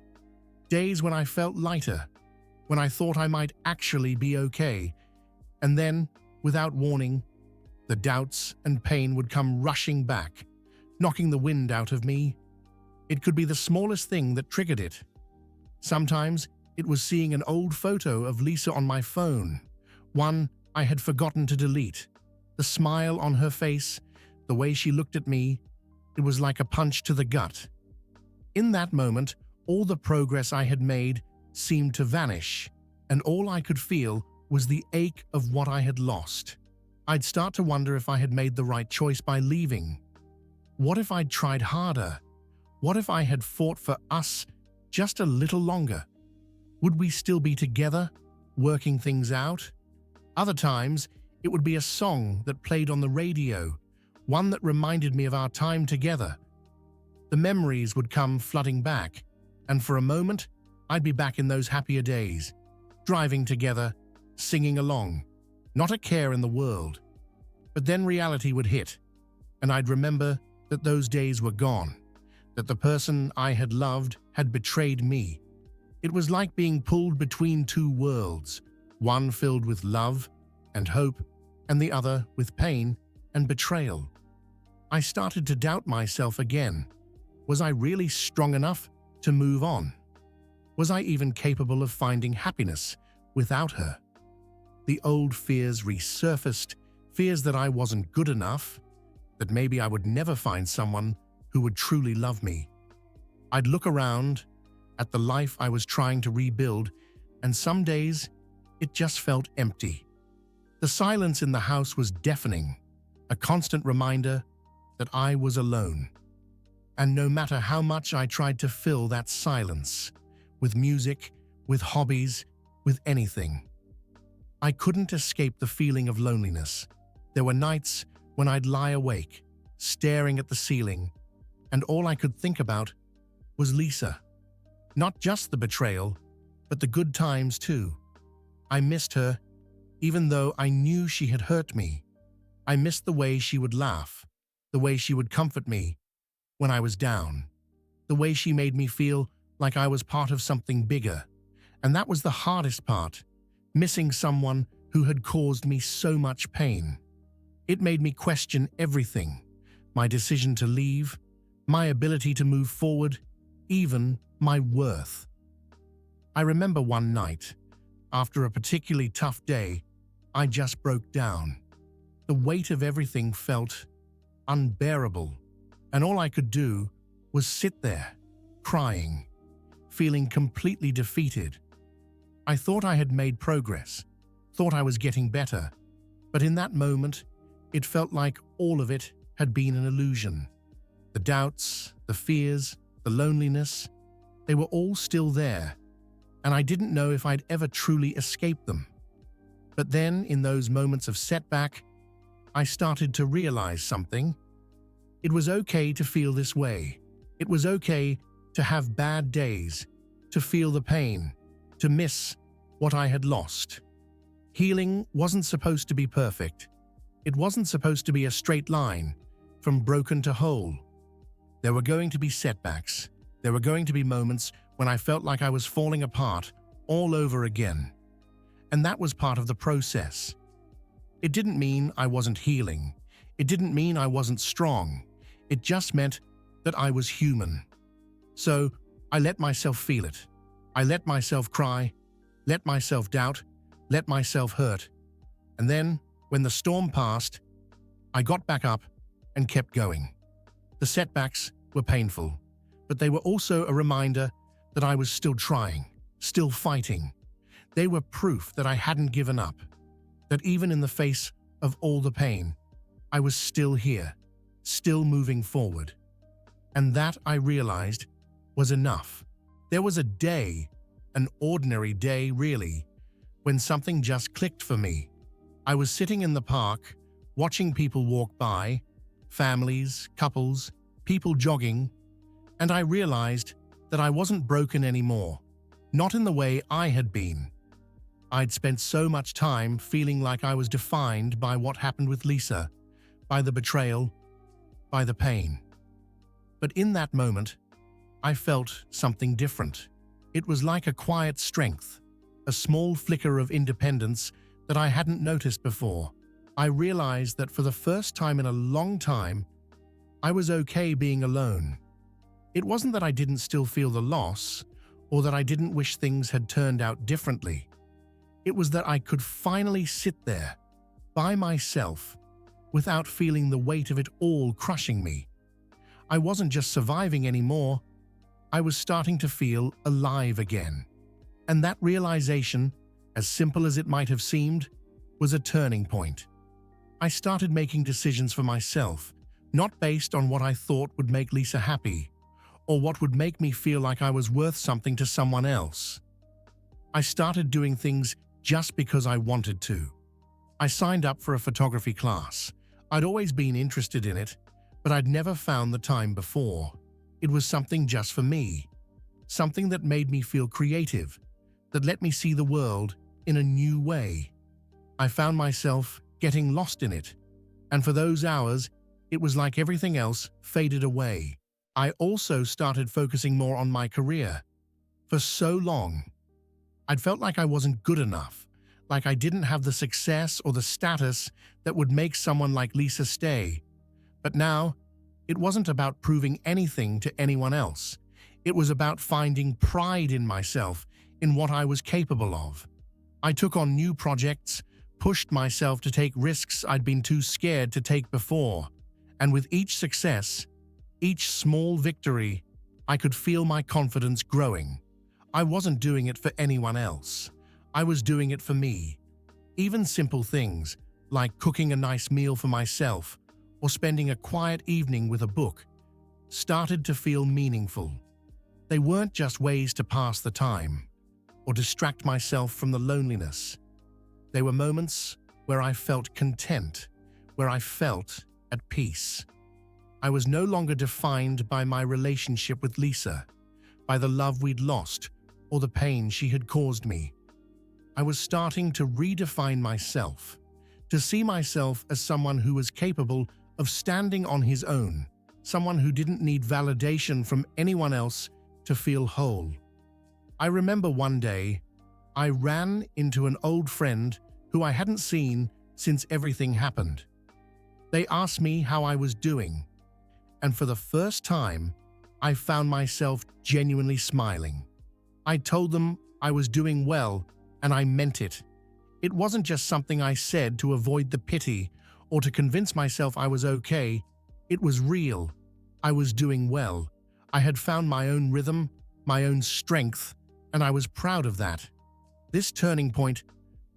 days when I felt lighter, when I thought I might actually be okay, and then, without warning, the doubts and pain would come rushing back, knocking the wind out of me. It could be the smallest thing that triggered it. Sometimes it was seeing an old photo of Lisa on my phone, one I had forgotten to delete. The smile on her face, the way she looked at me, it was like a punch to the gut. In that moment, all the progress I had made seemed to vanish, and all I could feel was the ache of what I had lost. I'd start to wonder if I had made the right choice by leaving. What if I'd tried harder? What if I had fought for us just a little longer? Would we still be together, working things out? Other times, it would be a song that played on the radio, one that reminded me of our time together. The memories would come flooding back, and for a moment, I'd be back in those happier days, driving together, singing along, not a care in the world. But then reality would hit, and I'd remember that those days were gone, that the person I had loved had betrayed me. It was like being pulled between two worlds, one filled with love and hope, and the other with pain and betrayal. I started to doubt myself again. Was I really strong enough to move on? Was I even capable of finding happiness without her? The old fears resurfaced, fears that I wasn't good enough, that maybe I would never find someone who would truly love me. I'd look around at the life I was trying to rebuild, and some days it just felt empty. The silence in the house was deafening, a constant reminder that I was alone. And no matter how much I tried to fill that silence, with music, with hobbies, with anything, I couldn't escape the feeling of loneliness. There were nights when I'd lie awake, staring at the ceiling, and all I could think about was Lisa. Not just the betrayal, but the good times too. I missed her, even though I knew she had hurt me. I missed the way she would laugh, the way she would comfort me when I was down, the way she made me feel like I was part of something bigger. And that was the hardest part, missing someone who had caused me so much pain. It made me question everything, my decision to leave, my ability to move forward, even my worth. I remember one night, after a particularly tough day, I just broke down. The weight of everything felt unbearable, and all I could do was sit there, crying, feeling completely defeated. I thought I had made progress, thought I was getting better, but in that moment, it felt like all of it had been an illusion. The doubts, the fears, the loneliness, they were all still there, and I didn't know if I'd ever truly escape them. But then, in those moments of setback, I started to realize something. It was okay to feel this way. It was okay to have bad days, to feel the pain, to miss what I had lost. Healing wasn't supposed to be perfect. It wasn't supposed to be a straight line, from broken to whole. There were going to be setbacks. There were going to be moments when I felt like I was falling apart all over again. And that was part of the process. It didn't mean I wasn't healing. It didn't mean I wasn't strong. It just meant that I was human. So I let myself feel it. I let myself cry, let myself doubt, let myself hurt. And then, when the storm passed, I got back up and kept going. The setbacks were painful, but they were also a reminder that I was still trying, still fighting. They were proof that I hadn't given up, that even in the face of all the pain, I was still here, still moving forward. And that, I realized, was enough. There was a day, an ordinary day really, when something just clicked for me. I was sitting in the park, watching people walk by, families, couples, people jogging, and I realized that I wasn't broken anymore, not in the way I had been. I'd spent so much time feeling like I was defined by what happened with Lisa, by the betrayal, by the pain. But in that moment, I felt something different. It was like a quiet strength, a small flicker of independence that I hadn't noticed before. I realized that for the first time in a long time, I was okay being alone. It wasn't that I didn't still feel the loss, or that I didn't wish things had turned out differently. It was that I could finally sit there, by myself, without feeling the weight of it all crushing me. I wasn't just surviving anymore, I was starting to feel alive again. And that realization, as simple as it might have seemed, was a turning point. I started making decisions for myself, not based on what I thought would make Lisa happy, or what would make me feel like I was worth something to someone else. I started doing things just because I wanted to. I signed up for a photography class. I'd always been interested in it, but I'd never found the time before. It was something just for me, something that made me feel creative, that let me see the world in a new way. I found myself getting lost in it, and for those hours, it was like everything else faded away. I also started focusing more on my career. For so long, I'd felt like I wasn't good enough, like I didn't have the success or the status that would make someone like Lisa stay. But now, it wasn't about proving anything to anyone else. It was about finding pride in myself, in what I was capable of. I took on new projects, pushed myself to take risks I'd been too scared to take before, and with each success, each small victory, I could feel my confidence growing. I wasn't doing it for anyone else. I was doing it for me. Even simple things, like cooking a nice meal for myself or spending a quiet evening with a book, started to feel meaningful. They weren't just ways to pass the time or distract myself from the loneliness. They were moments where I felt content, where I felt at peace. I was no longer defined by my relationship with Lisa, by the love we'd lost, or the pain she had caused me. I was starting to redefine myself, to see myself as someone who was capable of standing on his own, someone who didn't need validation from anyone else to feel whole. I remember one day, I ran into an old friend who I hadn't seen since everything happened. They asked me how I was doing, and for the first time, I found myself genuinely smiling. I told them I was doing well, and I meant it. It wasn't just something I said to avoid the pity or to convince myself I was okay. It was real. I was doing well. I had found my own rhythm, my own strength, and I was proud of that. This turning point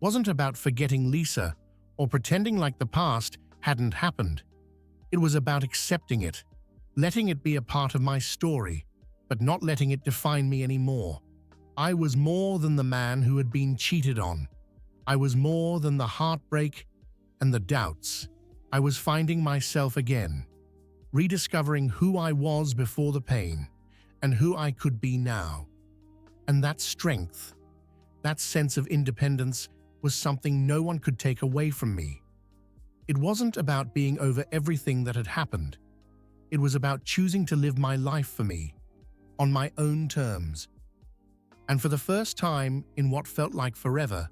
wasn't about forgetting Lisa or pretending like the past hadn't happened. It was about accepting it, letting it be a part of my story, but not letting it define me anymore. I was more than the man who had been cheated on. I was more than the heartbreak and the doubts. I was finding myself again, rediscovering who I was before the pain and who I could be now. And that strength, that sense of independence, was something no one could take away from me. It wasn't about being over everything that had happened. It was about choosing to live my life for me, on my own terms. And for the first time in what felt like forever,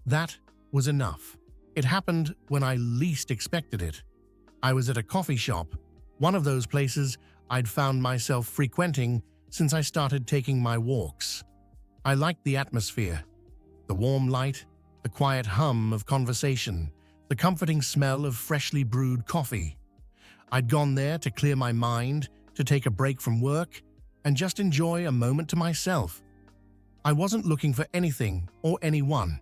that was enough. It happened when I least expected it. I was at a coffee shop, one of those places I'd found myself frequenting since I started taking my walks. I liked the atmosphere, the warm light, the quiet hum of conversation, the comforting smell of freshly brewed coffee. I'd gone there to clear my mind, to take a break from work, and just enjoy a moment to myself. I wasn't looking for anything or anyone.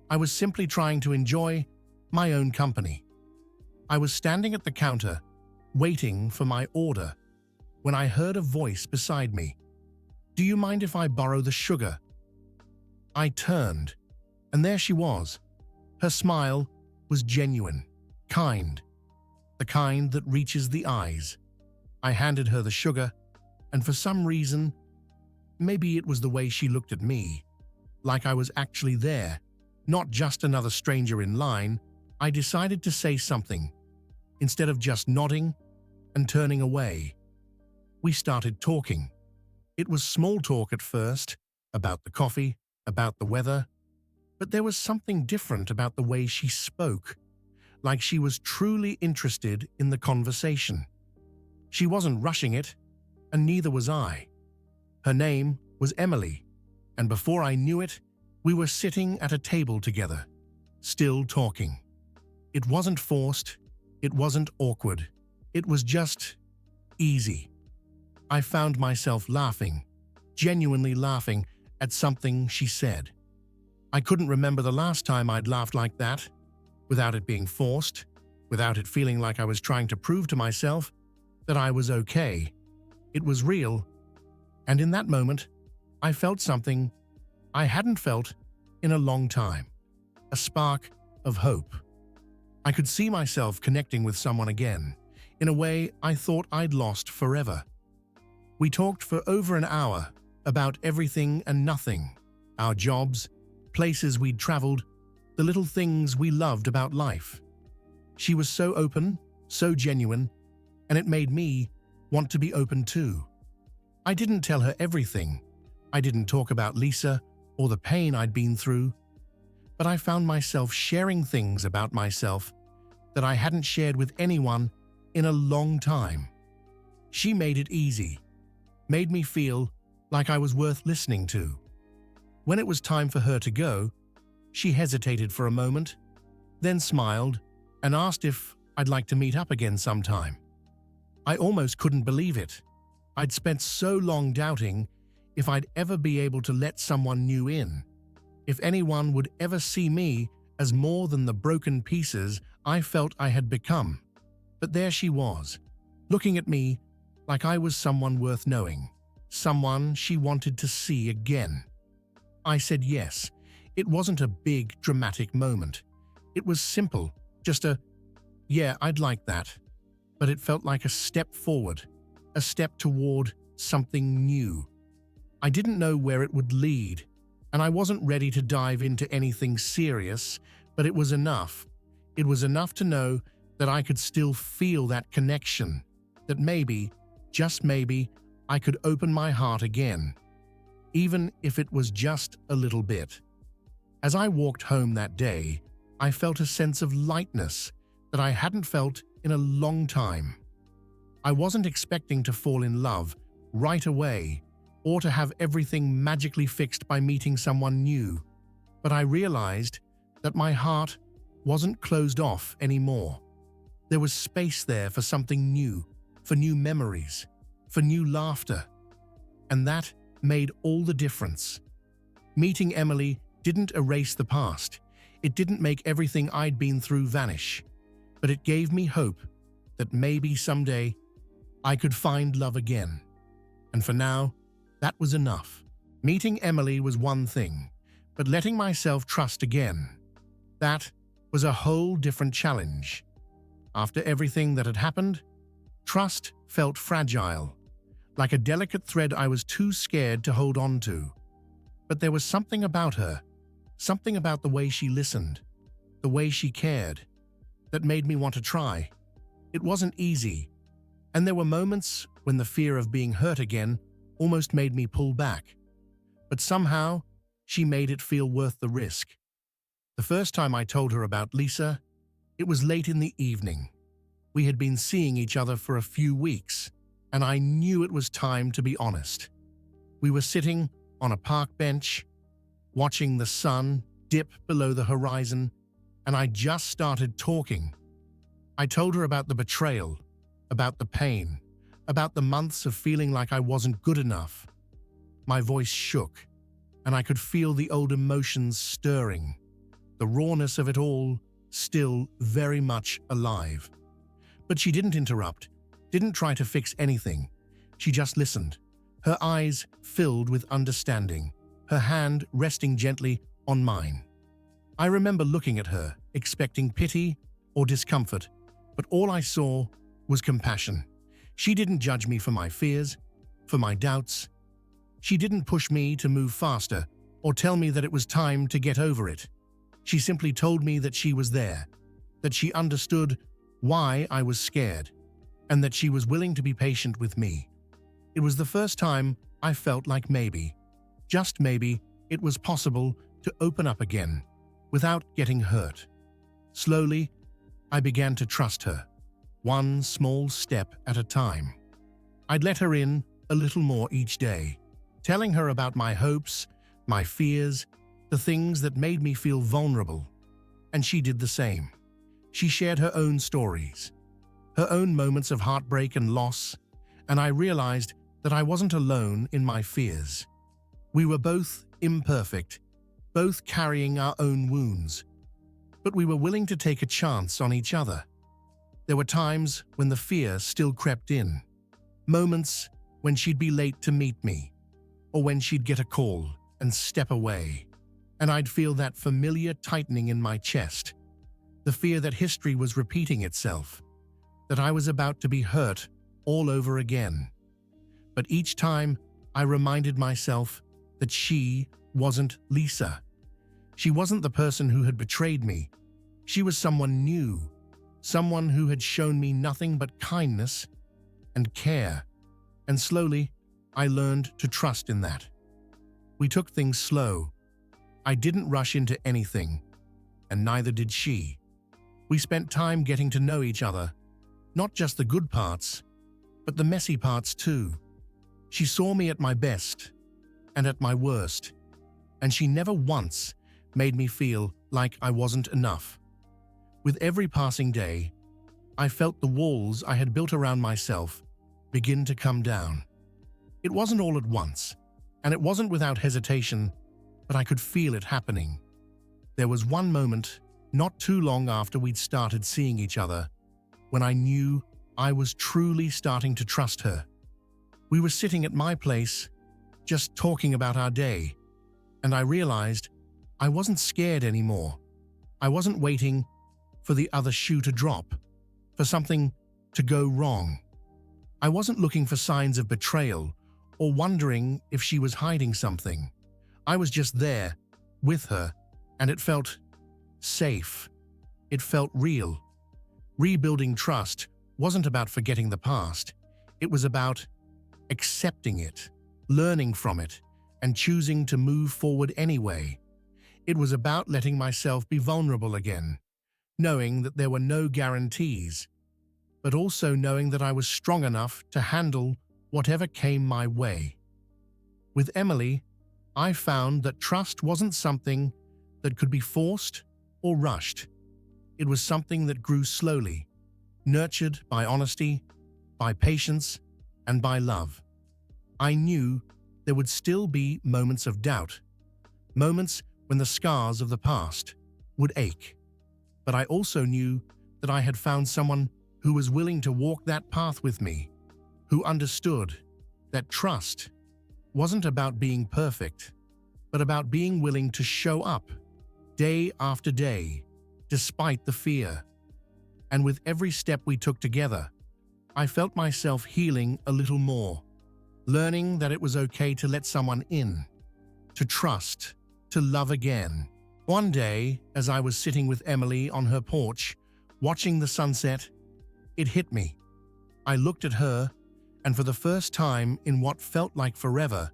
I was simply trying to enjoy my own company. I was standing at the counter, waiting for my order, when I heard a voice beside me. "Do you mind if I borrow the sugar?" I turned, and there she was. Her smile was genuine, kind, the kind that reaches the eyes. I handed her the sugar, and for some reason, maybe it was the way she looked at me, like I was actually there, not just another stranger in line, I decided to say something, instead of just nodding and turning away. We started talking. It was small talk at first, about the coffee, about the weather, but there was something different about the way she spoke, like she was truly interested in the conversation. She wasn't rushing it, and neither was I. Her name was Emily, and before I knew it, we were sitting at a table together, still talking. It wasn't forced, it wasn't awkward, it was just easy. I found myself laughing, genuinely laughing at something she said. I couldn't remember the last time I'd laughed like that, without it being forced, without it feeling like I was trying to prove to myself that I was okay. It was real, and in that moment, I felt something I hadn't felt in a long time, a spark of hope. I could see myself connecting with someone again, in a way I thought I'd lost forever. We talked for over an hour about everything and nothing, our jobs, places we'd traveled, the little things we loved about life. She was so open, so genuine, and it made me want to be open too. I didn't tell her everything. I didn't talk about Lisa or the pain I'd been through, but I found myself sharing things about myself that I hadn't shared with anyone in a long time. She made it easy, made me feel like I was worth listening to. When it was time for her to go, she hesitated for a moment, then smiled and asked if I'd like to meet up again sometime. I almost couldn't believe it. I'd spent so long doubting if I'd ever be able to let someone new in, if anyone would ever see me as more than the broken pieces I felt I had become. But there she was, looking at me like I was someone worth knowing, someone she wanted to see again. I said yes. It wasn't a big, dramatic moment. It was simple, just a, yeah, I'd like that. But it felt like a step forward, a step toward something new. I didn't know where it would lead, and I wasn't ready to dive into anything serious, but it was enough. It was enough to know that I could still feel that connection, that maybe, just maybe, I could open my heart again, even if it was just a little bit. As I walked home that day, I felt a sense of lightness that I hadn't felt in a long time. I wasn't expecting to fall in love right away or to have everything magically fixed by meeting someone new, but I realized that my heart wasn't closed off anymore. There was space there for something new, for new memories, for new laughter, and that made all the difference. Meeting Emily didn't erase the past. It didn't make everything I'd been through vanish, but it gave me hope that maybe someday I could find love again. And for now, that was enough. Meeting Emily was one thing, but letting myself trust again, that was a whole different challenge. After everything that had happened, trust felt fragile, like a delicate thread I was too scared to hold on to. But there was something about her, something about the way she listened, the way she cared, that made me want to try. It wasn't easy, and there were moments when the fear of being hurt again almost made me pull back. But somehow, she made it feel worth the risk. The first time I told her about Lisa, it was late in the evening. We had been seeing each other for a few weeks, and I knew it was time to be honest. We were sitting on a park bench, watching the sun dip below the horizon, and I just started talking. I told her about the betrayal, about the pain, about the months of feeling like I wasn't good enough. My voice shook, and I could feel the old emotions stirring, the rawness of it all still very much alive. But she didn't interrupt, didn't try to fix anything. She just listened, her eyes filled with understanding, her hand resting gently on mine. I remember looking at her, expecting pity or discomfort, but all I saw was compassion. She didn't judge me for my fears, for my doubts. She didn't push me to move faster or tell me that it was time to get over it. She simply told me that she was there, that she understood why I was scared, and that she was willing to be patient with me. It was the first time I felt like maybe, just maybe, it was possible to open up again without getting hurt. Slowly, I began to trust her, one small step at a time. I'd let her in a little more each day, telling her about my hopes, my fears, the things that made me feel vulnerable. And she did the same. She shared her own stories, her own moments of heartbreak and loss, and I realized that I wasn't alone in my fears. We were both imperfect, both carrying our own wounds, but we were willing to take a chance on each other. There were times when the fear still crept in, moments when she'd be late to meet me, or when she'd get a call and step away, and I'd feel that familiar tightening in my chest, the fear that history was repeating itself, that I was about to be hurt all over again. But each time, I reminded myself that she wasn't Lisa. She wasn't the person who had betrayed me. She was someone new, someone who had shown me nothing but kindness and care. And slowly, I learned to trust in that. We took things slow. I didn't rush into anything, and neither did she. We spent time getting to know each other, not just the good parts, but the messy parts too. She saw me at my best and at my worst, and she never once made me feel like I wasn't enough. With every passing day, I felt the walls I had built around myself begin to come down. It wasn't all at once, and it wasn't without hesitation, but I could feel it happening. There was one moment, not too long after we'd started seeing each other, when I knew I was truly starting to trust her. We were sitting at my place, just talking about our day, and I realized I wasn't scared anymore. I wasn't waiting for the other shoe to drop, for something to go wrong. I wasn't looking for signs of betrayal or wondering if she was hiding something. I was just there, with her, and it felt safe. It felt real. Rebuilding trust wasn't about forgetting the past. It was about accepting it, learning from it, and choosing to move forward anyway. It was about letting myself be vulnerable again, knowing that there were no guarantees, but also knowing that I was strong enough to handle whatever came my way. With Emily, I found that trust wasn't something that could be forced or rushed. It was something that grew slowly, nurtured by honesty, by patience, and by love. I knew there would still be moments of doubt, moments when the scars of the past would ache. But I also knew that I had found someone who was willing to walk that path with me, who understood that trust wasn't about being perfect, but about being willing to show up day after day, despite the fear. And with every step we took together, I felt myself healing a little more, learning that it was okay to let someone in, to trust, to love again. One day, as I was sitting with Emily on her porch, watching the sunset, it hit me. I looked at her, and for the first time in what felt like forever,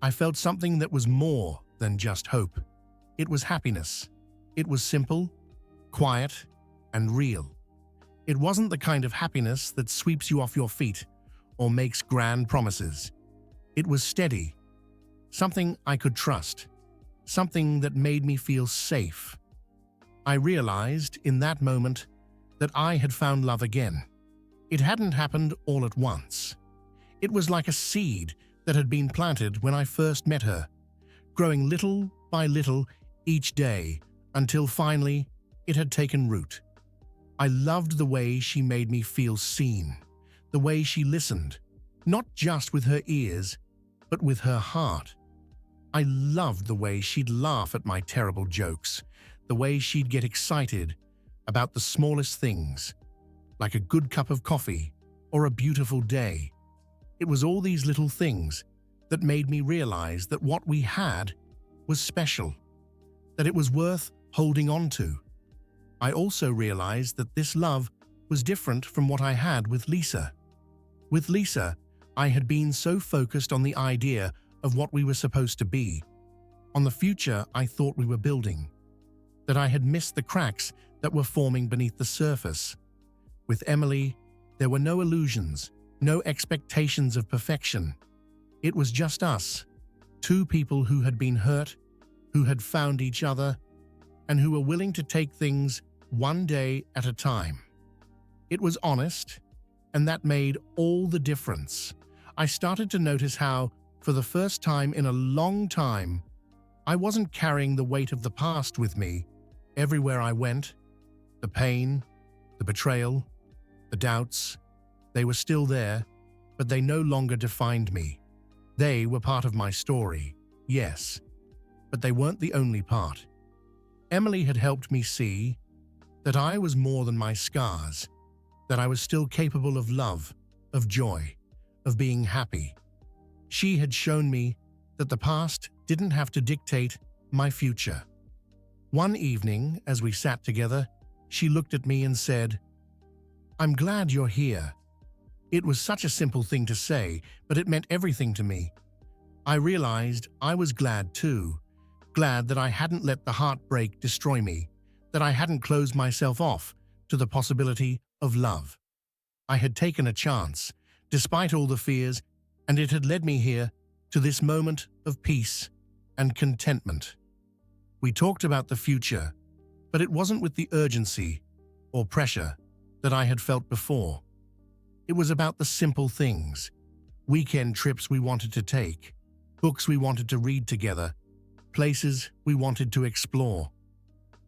I felt something that was more than just hope. It was happiness. It was simple, quiet, and real. It wasn't the kind of happiness that sweeps you off your feet or makes grand promises. It was steady, something I could trust, something that made me feel safe. I realized in that moment that I had found love again. It hadn't happened all at once. It was like a seed that had been planted when I first met her, growing little by little each day until finally it had taken root. I loved the way she made me feel seen, the way she listened, not just with her ears, but with her heart. I loved the way she'd laugh at my terrible jokes, the way she'd get excited about the smallest things, like a good cup of coffee or a beautiful day. It was all these little things that made me realize that what we had was special, that it was worth holding on to. I also realized that this love was different from what I had with Lisa. With Lisa, I had been so focused on the idea of what we were supposed to be, on the future I thought we were building, that I had missed the cracks that were forming beneath the surface. With Emily, there were no illusions, no expectations of perfection. It was just us, two people who had been hurt, who had found each other, and who were willing to take things one day at a time. It was honest, and that made all the difference. I started to notice how, for the first time in a long time, I wasn't carrying the weight of the past with me everywhere I went. The pain, the betrayal, the doubts, they were still there, but they no longer defined me. They were part of my story, yes, but they weren't the only part. Emily had helped me see that I was more than my scars, that I was still capable of love, of joy, of being happy. She had shown me that the past didn't have to dictate my future. One evening, as we sat together, she looked at me and said, "I'm glad you're here." It was such a simple thing to say, but it meant everything to me. I realized I was glad too, glad that I hadn't let the heartbreak destroy me, that I hadn't closed myself off to the possibility of love. I had taken a chance, despite all the fears, and it had led me here to this moment of peace and contentment. We talked about the future, but it wasn't with the urgency or pressure that I had felt before. It was about the simple things, weekend trips we wanted to take, books we wanted to read together, places we wanted to explore.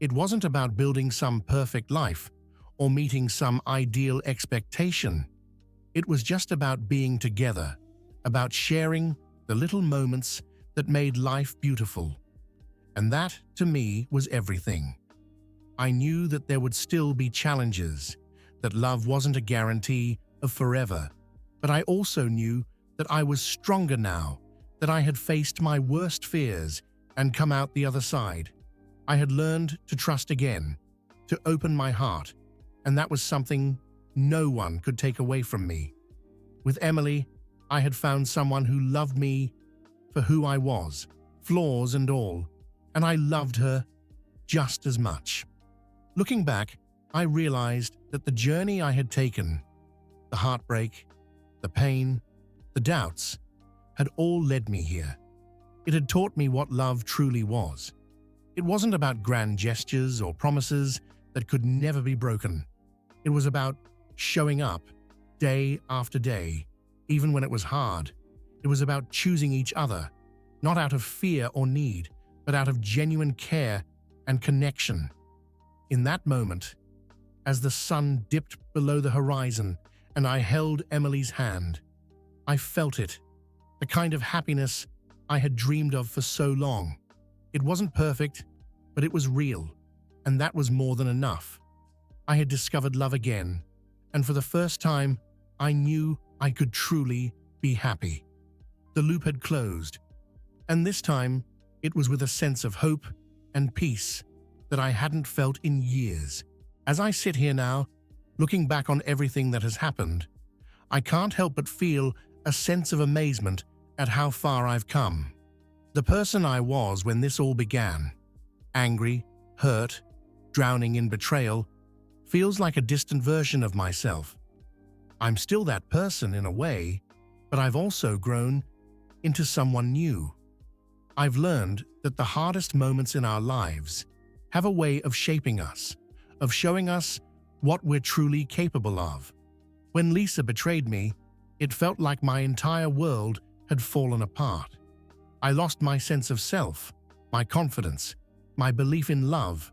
It wasn't about building some perfect life or meeting some ideal expectation. It was just about being together, about sharing the little moments that made life beautiful. And that, to me, was everything. I knew that there would still be challenges, that love wasn't a guarantee of forever, but I also knew that I was stronger now, that I had faced my worst fears and come out the other side. I had learned to trust again, to open my heart, and that was something no one could take away from me. With Emily, I had found someone who loved me for who I was, flaws and all, and I loved her just as much. Looking back, I realized that the journey I had taken, the heartbreak, the pain, the doubts, had all led me here. It had taught me what love truly was. It wasn't about grand gestures or promises that could never be broken. It was about showing up day after day, even when it was hard. It was about choosing each other, not out of fear or need, but out of genuine care and connection. In that moment, as the sun dipped below the horizon and I held Emily's hand, I felt it, the kind of happiness I had dreamed of for so long. It wasn't perfect, but it was real, and that was more than enough. I had discovered love again, and for the first time, I knew I could truly be happy. The loop had closed, and this time, it was with a sense of hope and peace that I hadn't felt in years. As I sit here now, looking back on everything that has happened, I can't help but feel a sense of amazement at how far I've come. The person I was when this all began, angry, hurt, drowning in betrayal, feels like a distant version of myself. I'm still that person in a way, but I've also grown into someone new. I've learned that the hardest moments in our lives have a way of shaping us, of showing us what we're truly capable of. When Lisa betrayed me, it felt like my entire world had fallen apart. I lost my sense of self, my confidence, my belief in love.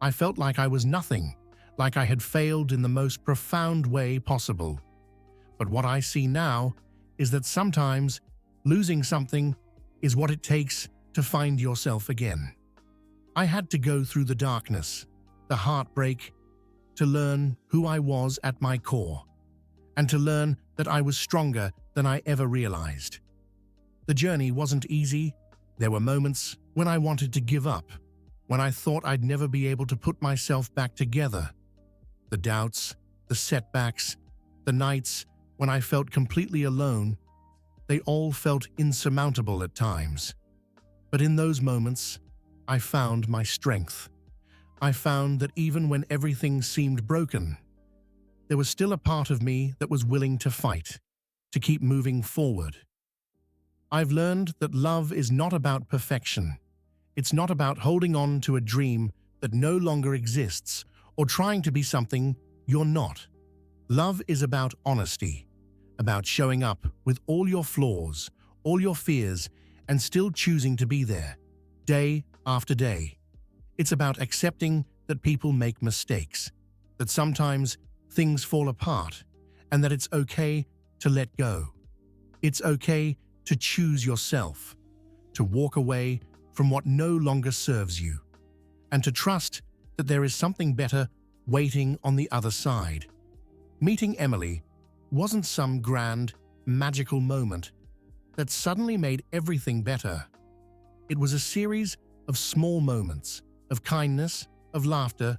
I felt like I was nothing, like I had failed in the most profound way possible. But what I see now is that sometimes losing something is what it takes to find yourself again. I had to go through the darkness, the heartbreak, to learn who I was at my core, and to learn that I was stronger than I ever realized. The journey wasn't easy. There were moments when I wanted to give up, when I thought I'd never be able to put myself back together. The doubts, the setbacks, the nights when I felt completely alone, they all felt insurmountable at times. But in those moments, I found my strength. I found that even when everything seemed broken, there was still a part of me that was willing to fight, to keep moving forward. I've learned that love is not about perfection. It's not about holding on to a dream that no longer exists or trying to be something you're not. Love is about honesty, about showing up with all your flaws, all your fears, and still choosing to be there, day after day. It's about accepting that people make mistakes, that sometimes things fall apart, and that it's okay to let go. It's okay to choose yourself, to walk away from what no longer serves you, and to trust that there is something better waiting on the other side. Meeting Emily wasn't some grand, magical moment that suddenly made everything better. It was a series of small moments, of kindness, of laughter,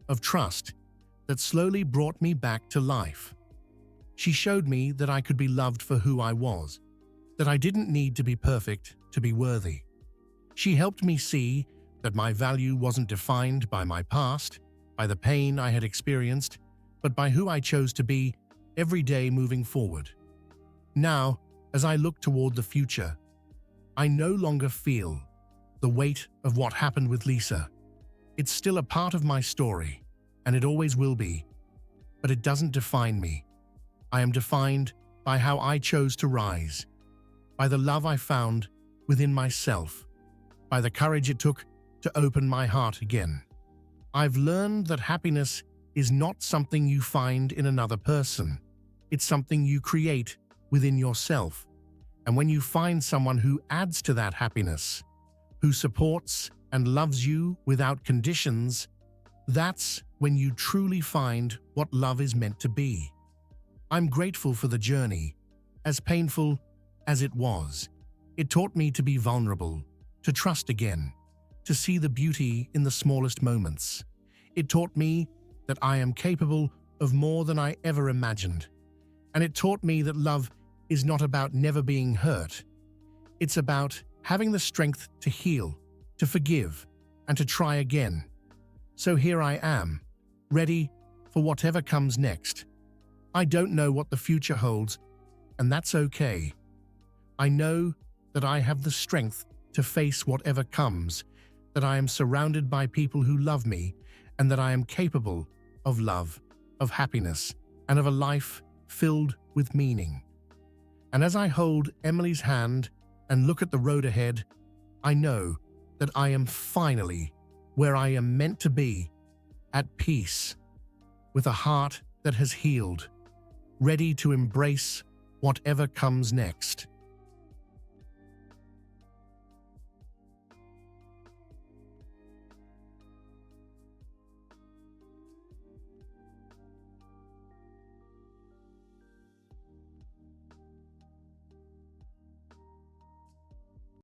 of trust that slowly brought me back to life. She showed me that I could be loved for who I was, that I didn't need to be perfect to be worthy. She helped me see that my value wasn't defined by my past, by the pain I had experienced, but by who I chose to be every day moving forward. Now, as I look toward the future, I no longer feel the weight of what happened with Lisa. It's still a part of my story, and it always will be, but it doesn't define me. I am defined by how I chose to rise, by the love I found within myself, by the courage it took to open my heart again. I've learned that happiness is not something you find in another person. It's something you create within yourself. And when you find someone who adds to that happiness, who supports and loves you without conditions, that's when you truly find what love is meant to be. I'm grateful for the journey, as painful as it was. It taught me to be vulnerable, to trust again, to see the beauty in the smallest moments. It taught me that I am capable of more than I ever imagined. And it taught me that love is not about never being hurt. It's about having the strength to heal, to forgive, and to try again. So here I am, ready for whatever comes next. I don't know what the future holds, and that's okay. I know that I have the strength to face whatever comes, that I am surrounded by people who love me, and that I am capable of love, of happiness, and of a life filled with meaning. And as I hold Emily's hand and look at the road ahead, I know that I am finally where I am meant to be, at peace, with a heart that has healed, ready to embrace whatever comes next.